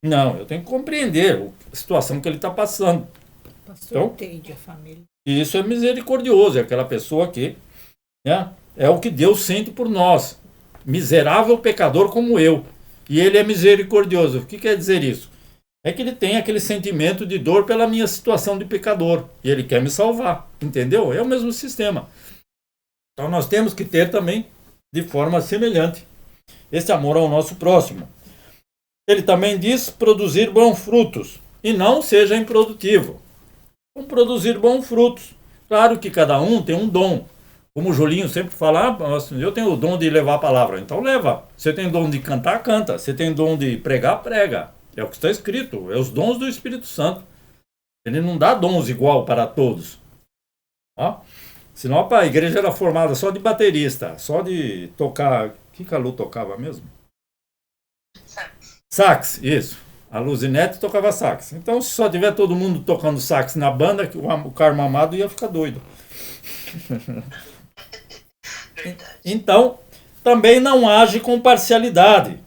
Não, eu tenho que compreender a situação que ele está passando. Pastor, entende a família. E isso é misericordioso, é aquela pessoa que é o que Deus sente por nós. Miserável pecador como eu. E ele é misericordioso. O que quer dizer isso? É que ele tem aquele sentimento de dor pela minha situação de pecador. E ele quer me salvar. Entendeu? É o mesmo sistema. Então nós temos que ter também de forma semelhante esse amor ao nosso próximo. Ele também diz produzir bons frutos. E não seja improdutivo. Vamos produzir bons frutos. Claro que cada um tem um dom. Como o Julinho sempre fala, eu tenho o dom de levar a palavra. Então leva. Você tem dom de cantar, canta. Você tem dom de pregar, prega. É o que está escrito. É os dons do Espírito Santo. Ele não dá dons igual para todos. Senão a igreja era formada só de baterista. Só de tocar... O que a Lu tocava mesmo? Sax, isso. A Luzinete tocava sax. Então, se só tiver todo mundo tocando sax na banda, o Carmo Amado ia ficar doido. Então, também não age com parcialidade.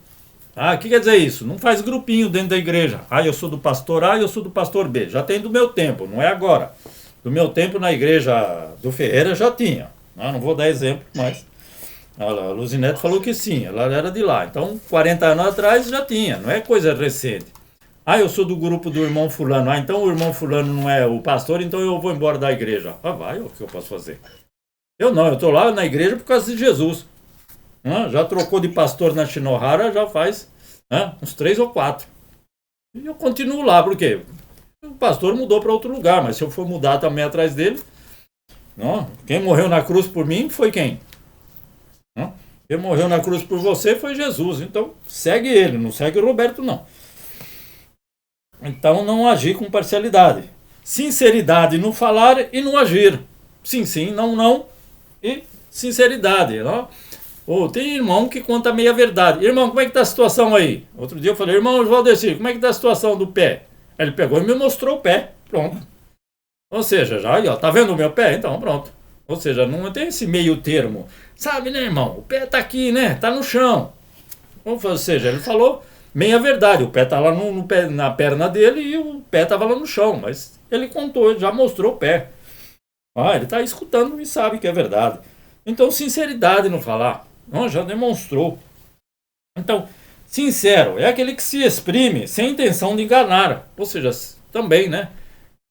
O que quer dizer isso? Não faz grupinho dentro da igreja. Eu sou do pastor A, eu sou do pastor B. Já tem do meu tempo, não é agora. Do meu tempo na igreja do Ferreira já tinha. Não vou dar exemplo, mas... A Luzinete falou que sim, ela era de lá. Então, 40 anos atrás já tinha, não é coisa recente. Eu sou do grupo do irmão fulano. Então o irmão fulano não é o pastor, então eu vou embora da igreja. Vai, o que eu posso fazer? Eu estou lá na igreja por causa de Jesus. Já trocou de pastor na Shinohara, já faz uns 3 ou 4. E eu continuo lá, por quê? O pastor mudou para outro lugar, mas se eu for mudar também atrás dele... Quem morreu na cruz por mim foi quem? Quem morreu na cruz por você foi Jesus. Então, segue ele, não segue o Roberto, não. Então, não agir com parcialidade. Sinceridade no falar e no agir. sim, sim, não, não, e sinceridade. Não? Ou tem irmão que conta meia verdade. Irmão, como é que está a situação aí? Outro dia eu falei, irmão Valdecir, como é que está a situação do pé? Aí ele pegou e me mostrou o pé, pronto. Ou seja, já aí, ó, tá vendo o meu pé? Então, pronto. Ou seja, não tem esse meio termo. Sabe, né, irmão? O pé tá aqui, né? Tá no chão. Ou seja, ele falou meia verdade. O pé tá lá no pé, na perna dele e o pé tava lá no chão. Mas ele contou, ele já mostrou o pé. Ele tá escutando e sabe que é verdade. Então, sinceridade no falar. Não, já demonstrou. Então, sincero é aquele que se exprime sem intenção de enganar. Ou seja, também, né?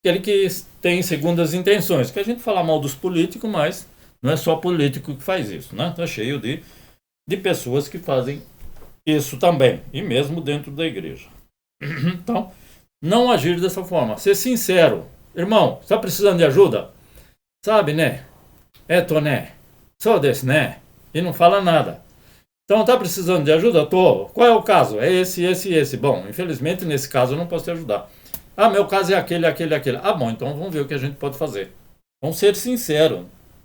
Aquele que tem segundas intenções. Que a gente fala mal dos políticos, mas não é só político que faz isso, né? Tá cheio de pessoas que fazem isso também, e mesmo dentro da igreja. Então, não agir dessa forma. Ser sincero. Irmão, está precisando de ajuda? Sabe, né? Tô, né? Sou desse, né? E não fala nada. Então, tá precisando de ajuda? Tô. Qual é o caso? É esse. Bom, infelizmente, nesse caso, eu não posso te ajudar. Meu caso é aquele. Bom, então vamos ver o que a gente pode fazer. Vamos ser sinceros.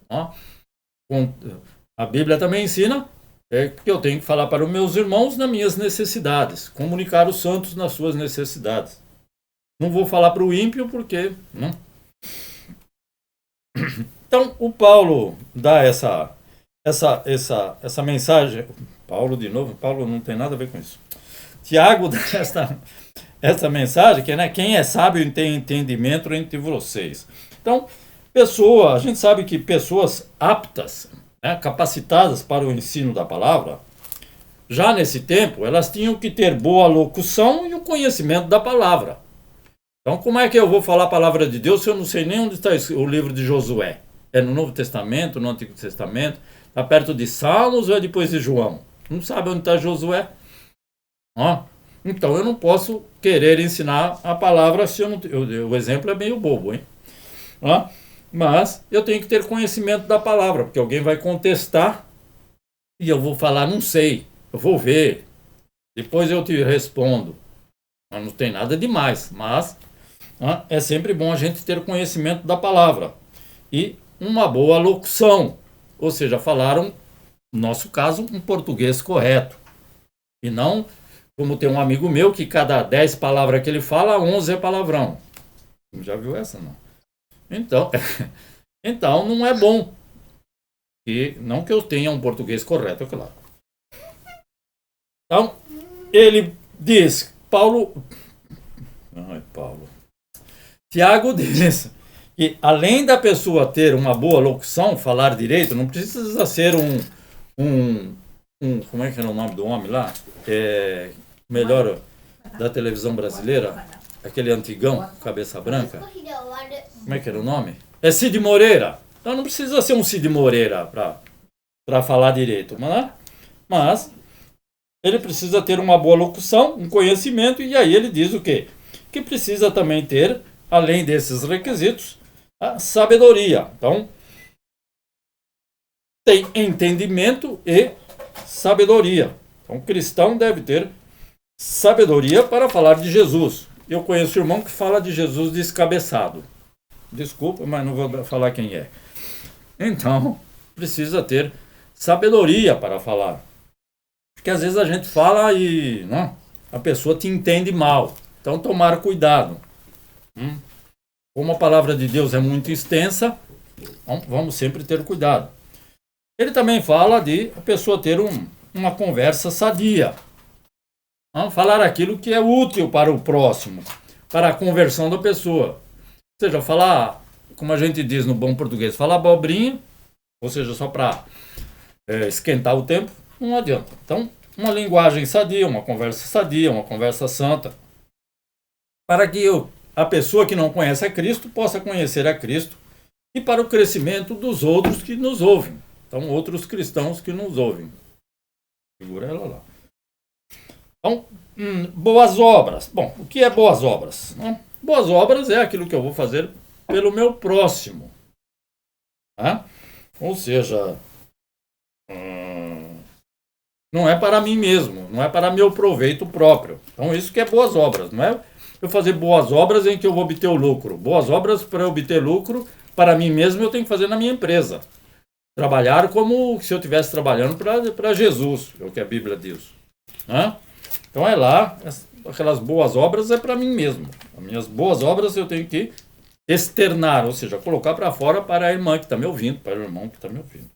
A Bíblia também ensina que eu tenho que falar para os meus irmãos nas minhas necessidades. Comunicar os santos nas suas necessidades. Não vou falar para o ímpio porque... Não. Então, o Paulo dá essa mensagem. Paulo de novo. Paulo não tem nada a ver com isso. Tiago dá essa mensagem que, né, quem é sábio tem entendimento entre vocês. Então, a gente sabe que pessoas aptas, né, capacitadas para o ensino da palavra, já nesse tempo, elas tinham que ter boa locução e o conhecimento da palavra. Então, como é que eu vou falar a palavra de Deus se eu não sei nem onde está o livro de Josué? É no Novo Testamento, no Antigo Testamento? Está perto de Salmos ou é depois de João? Não sabe onde está Josué? Então, eu não posso querer ensinar a palavra se eu não... O exemplo é meio bobo, hein? Mas eu tenho que ter conhecimento da palavra, porque alguém vai contestar e eu vou falar, não sei, eu vou ver, depois eu te respondo. Não tem nada demais, mas é sempre bom a gente ter conhecimento da palavra e uma boa locução, ou seja, falar, no nosso caso, um português correto. E não, como tem um amigo meu que cada 10 palavras que ele fala, 11 é palavrão. Já viu essa, não? Então não é bom. E não que eu tenha um português correto, é claro. Então, ele diz, Tiago diz que além da pessoa ter uma boa locução, falar direito, não precisa ser como é que era o nome do homem lá? Melhor da televisão brasileira, aquele antigão, cabeça branca. Como é que era o nome? É Cid Moreira. Então não precisa ser um Cid Moreira para falar direito, mas ele precisa ter uma boa locução, um conhecimento, e aí ele diz o quê? Que precisa também ter, além desses requisitos, a sabedoria. Então, tem entendimento e sabedoria. Então, o cristão deve ter sabedoria para falar de Jesus. Eu conheço um irmão que fala de Jesus descabeçado. Desculpa, mas não vou falar quem é. Então, precisa ter sabedoria para falar. Porque às vezes a gente fala e a pessoa te entende mal. Então, tomar cuidado. Como a palavra de Deus é muito extensa, vamos sempre ter cuidado. Ele também fala de a pessoa ter uma conversa sadia. Falar aquilo que é útil para o próximo, para a conversão da pessoa. Ou seja, falar, como a gente diz no bom português, falar abobrinha, ou seja, só para esquentar o tempo, não adianta. Então, uma linguagem sadia, uma conversa santa, para que a pessoa que não conhece a Cristo possa conhecer a Cristo e para o crescimento dos outros que nos ouvem. Então, outros cristãos que nos ouvem. Segura ela lá. Então, boas obras. Bom, o que é boas obras? Boas obras é aquilo que eu vou fazer pelo meu próximo. Ou seja, não é para mim mesmo, não é para meu proveito próprio. Então, isso que é boas obras. Não é eu fazer boas obras em que eu vou obter o lucro. Boas obras, para obter lucro, para mim mesmo, eu tenho que fazer na minha empresa. Trabalhar como se eu estivesse trabalhando para Jesus, é o que a Bíblia diz. Né? Então é lá, aquelas boas obras é para mim mesmo. As minhas boas obras eu tenho que externar, ou seja, colocar para fora para a irmã que está me ouvindo, para o irmão que está me ouvindo.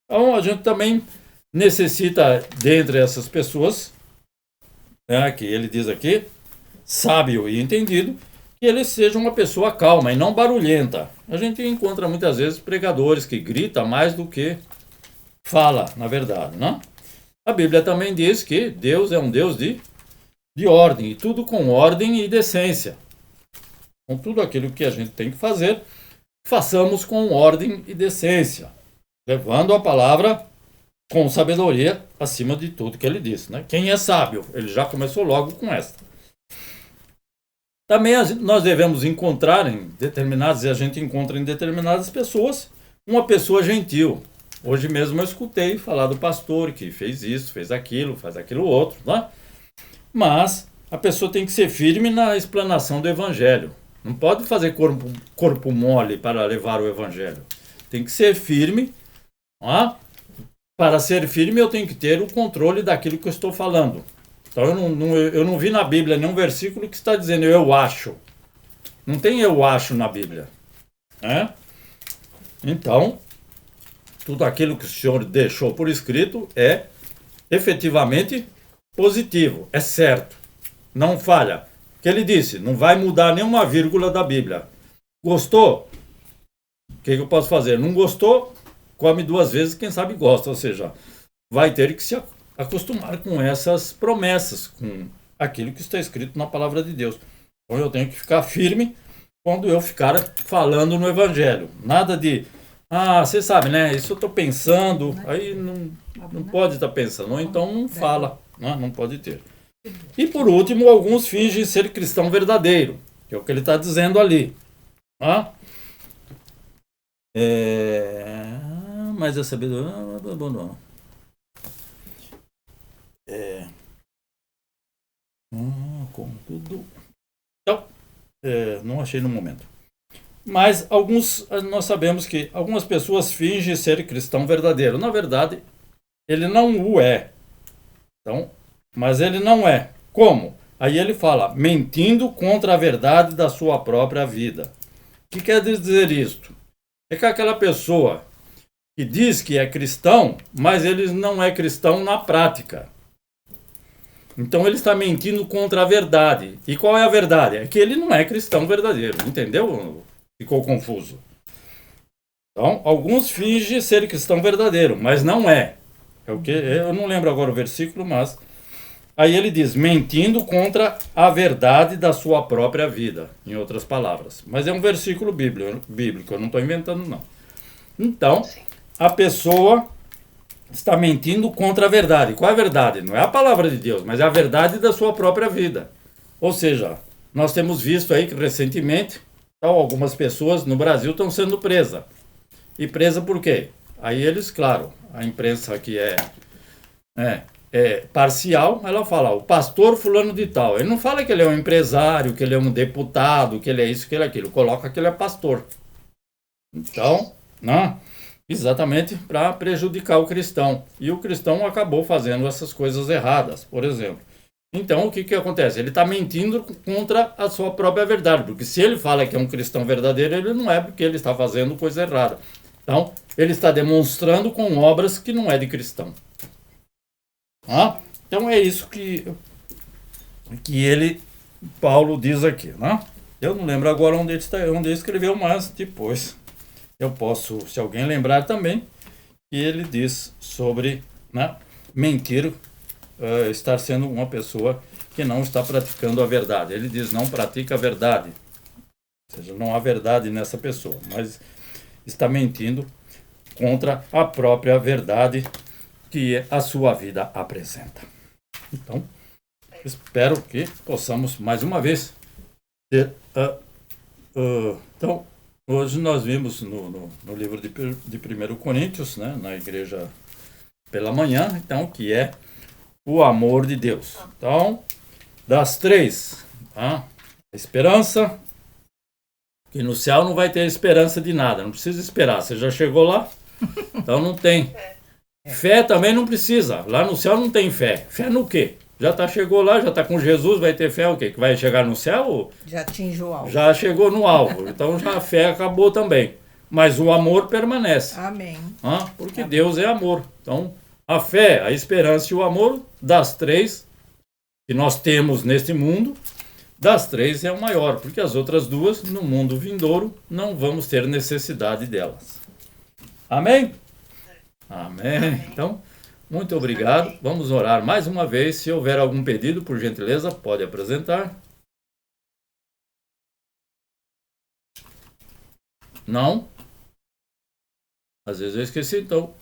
Então a gente também necessita, dentre essas pessoas, que ele diz aqui, sábio e entendido, que ele seja uma pessoa calma e não barulhenta. A gente encontra muitas vezes pregadores que gritam mais do que fala, na verdade, né? A Bíblia também diz que Deus é um Deus de ordem, e tudo com ordem e decência. Com tudo aquilo que a gente tem que fazer, façamos com ordem e decência, levando a palavra com sabedoria acima de tudo que ele disse. Né? Quem é sábio? Ele já começou logo com esta. Também nós devemos encontrar a gente encontra em determinadas pessoas, uma pessoa gentil. Hoje mesmo eu escutei falar do pastor que fez isso, fez aquilo, faz aquilo outro. Né? Mas a pessoa tem que ser firme na explanação do evangelho. Não pode fazer corpo mole para levar o evangelho. Tem que ser firme. Né? Para ser firme eu tenho que ter o controle daquilo que eu estou falando. Então eu não vi na Bíblia nenhum versículo que está dizendo eu acho. Não tem eu acho na Bíblia. Né? Então, tudo aquilo que o Senhor deixou por escrito é efetivamente positivo, é certo, não falha. O que ele disse, não vai mudar nenhuma vírgula da Bíblia. Gostou? O que eu posso fazer? Não gostou? Come duas vezes, quem sabe gosta. Ou seja, vai ter que se acostumar com essas promessas, com aquilo que está escrito na palavra de Deus. Então eu tenho que ficar firme quando eu ficar falando no Evangelho. Nada de, você sabe, né? Isso eu estou pensando, aí não pode estar pensando, ou então não fala, não pode ter. E por último, alguns fingem ser cristão verdadeiro, que é o que ele está dizendo ali. Mas a sabedoria... Como tudo. Então, não achei no momento. Mas nós sabemos que algumas pessoas fingem ser cristão verdadeiro. Na verdade, ele não o é. Então, mas ele não é. Como? Aí ele fala, mentindo contra a verdade da sua própria vida. O que quer dizer isto? É que aquela pessoa que diz que é cristão, mas ele não é cristão na prática. Então ele está mentindo contra a verdade. E qual é a verdade? É que ele não é cristão verdadeiro. Entendeu? Ficou confuso. Então, alguns fingem ser cristão verdadeiro, mas não é. É o que? Eu não lembro agora o versículo, mas... Aí ele diz, mentindo contra a verdade da sua própria vida, em outras palavras. Mas é um versículo bíblico, eu não estou inventando, não. Então, a pessoa está mentindo contra a verdade. Qual é a verdade? Não é a palavra de Deus, mas é a verdade da sua própria vida. Ou seja, nós temos visto aí que recentemente, algumas pessoas no Brasil estão sendo presas. E presa por quê? Aí eles, claro, a imprensa que é parcial, ela fala, o pastor fulano de tal. Ele não fala que ele é um empresário, que ele é um deputado, que ele é isso, que ele é aquilo. Coloca que ele é pastor. Então, exatamente para prejudicar o cristão. E o cristão acabou fazendo essas coisas erradas, por exemplo. Então, o que acontece? Ele está mentindo contra a sua própria verdade. Porque se ele fala que é um cristão verdadeiro, ele não é, porque ele está fazendo coisa errada. Então, ele está demonstrando com obras que não é de cristão. Então é isso que Paulo diz aqui. Eu não lembro agora onde ele escreveu, mas depois eu posso, se alguém lembrar também, que ele diz sobre mentir, estar sendo uma pessoa que não está praticando a verdade. Ele diz, não pratica a verdade. Ou seja, não há verdade nessa pessoa, mas está mentindo contra a própria verdade que a sua vida apresenta. Então, espero que possamos mais uma vez ter... Então, hoje nós vimos no livro de 1 Coríntios, na igreja pela manhã, então, que é o amor de Deus. Então, das três, a esperança, Porque no céu não vai ter esperança de nada, não precisa esperar. Você já chegou lá? Então não tem. Fé também não precisa. Lá no céu não tem fé. Fé no quê? Chegou lá, já está com Jesus, vai ter fé o quê? Que vai chegar no céu? Já atingiu o alvo. Já chegou no alvo. Então já a fé acabou também. Mas o amor permanece. Amém. Porque Amém. Deus é amor. Então a fé, a esperança e o amor, das três que nós temos neste mundo, das três é o maior, porque as outras duas, no mundo vindouro, não vamos ter necessidade delas. Amém? Amém. Então, muito obrigado. Vamos orar mais uma vez. Se houver algum pedido, por gentileza, pode apresentar. Não? Às vezes eu esqueci, então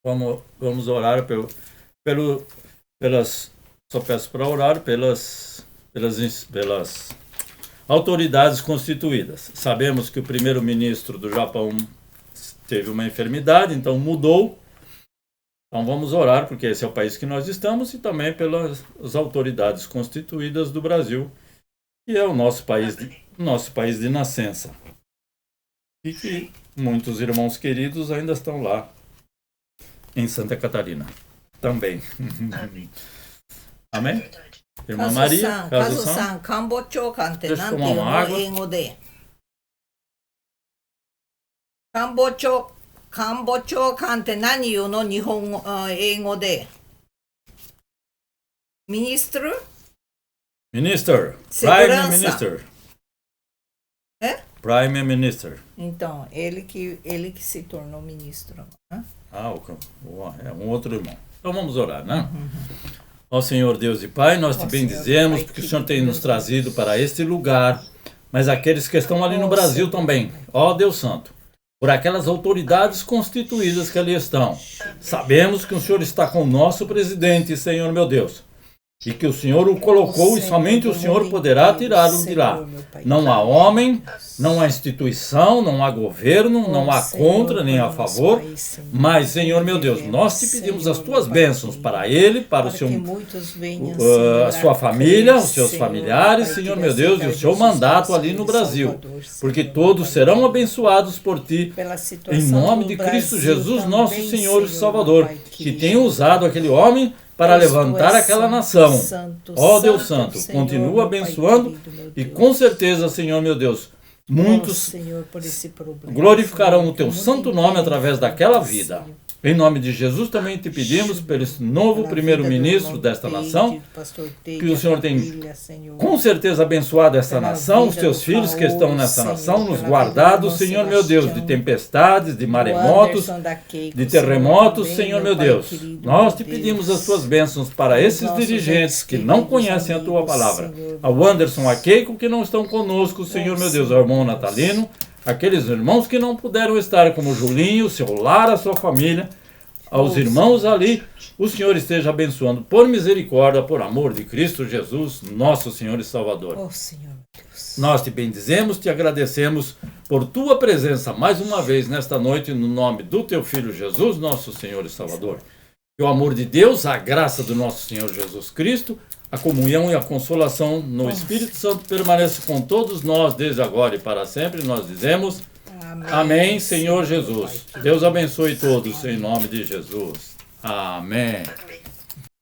vamos orar só peço para orar pelas autoridades constituídas. Sabemos que o primeiro-ministro do Japão teve uma enfermidade, então mudou. Então vamos orar, porque esse é o país que nós estamos, e também pelas autoridades constituídas do Brasil, que é o nosso país de nascença. E que muitos irmãos queridos ainda estão lá em Santa Catarina também. Amém? Irmã Maria, Kazu-san, Kambocho-kanってなんていうの英語で。Kambocho-kanって何言うの日本語、英語で。Minister? Minister. Segurança. Prime Minister. Prime Minister. Então, ele que se tornou ministro. Né? É um outro irmão. Então vamos orar, né? Ó Senhor Deus e Pai, nós te bendizemos porque o Senhor tem nos trazido para este lugar, mas aqueles que estão ali no Brasil também, ó Deus Santo, por aquelas autoridades constituídas que ali estão. Sabemos que o Senhor está com o nosso presidente, Senhor meu Deus, e que o Senhor o colocou e somente o Senhor poderá tirá-lo de lá. Não há homem, não há instituição, não há governo, não há contra nem a favor, mas, Senhor meu Deus, nós te pedimos as tuas bênçãos para ele, para a sua família, os seus familiares, Senhor meu Deus, e o seu mandato ali no Brasil, porque todos serão abençoados por ti, em nome de Cristo Jesus, nosso Senhor e Salvador, que tem usado aquele homem para levantar aquela nação. Ó Deus Santo, continua abençoando e com certeza, Senhor meu Deus, muitos glorificarão o teu santo nome através daquela vida. Em nome de Jesus também te pedimos pelo novo primeiro-ministro desta nação, que o Senhor tem com certeza abençoado essa nação, os teus filhos que estão nessa nação, nos guardados, Senhor meu Deus, de tempestades, de maremotos, de terremotos, Senhor meu Deus. Nós te pedimos as tuas bênçãos para esses dirigentes que não conhecem a tua palavra. Ao Anderson, a Keiko, que não estão conosco, Senhor meu Deus, ao irmão Natalino, aqueles irmãos que não puderam estar, como Julinho, seu lar, a sua família, aos irmãos ali, o Senhor esteja abençoando por misericórdia, por amor de Cristo Jesus, nosso Senhor e Salvador. Oh, Senhor Deus. Nós te bendizemos, te agradecemos por tua presença mais uma vez nesta noite, no nome do teu Filho Jesus, nosso Senhor e Salvador. Que o amor de Deus, a graça do nosso Senhor Jesus Cristo, a comunhão e a consolação no Espírito Santo permanece com todos nós desde agora e para sempre. Nós dizemos amém, Senhor Jesus. Deus abençoe todos em nome de Jesus. Amém.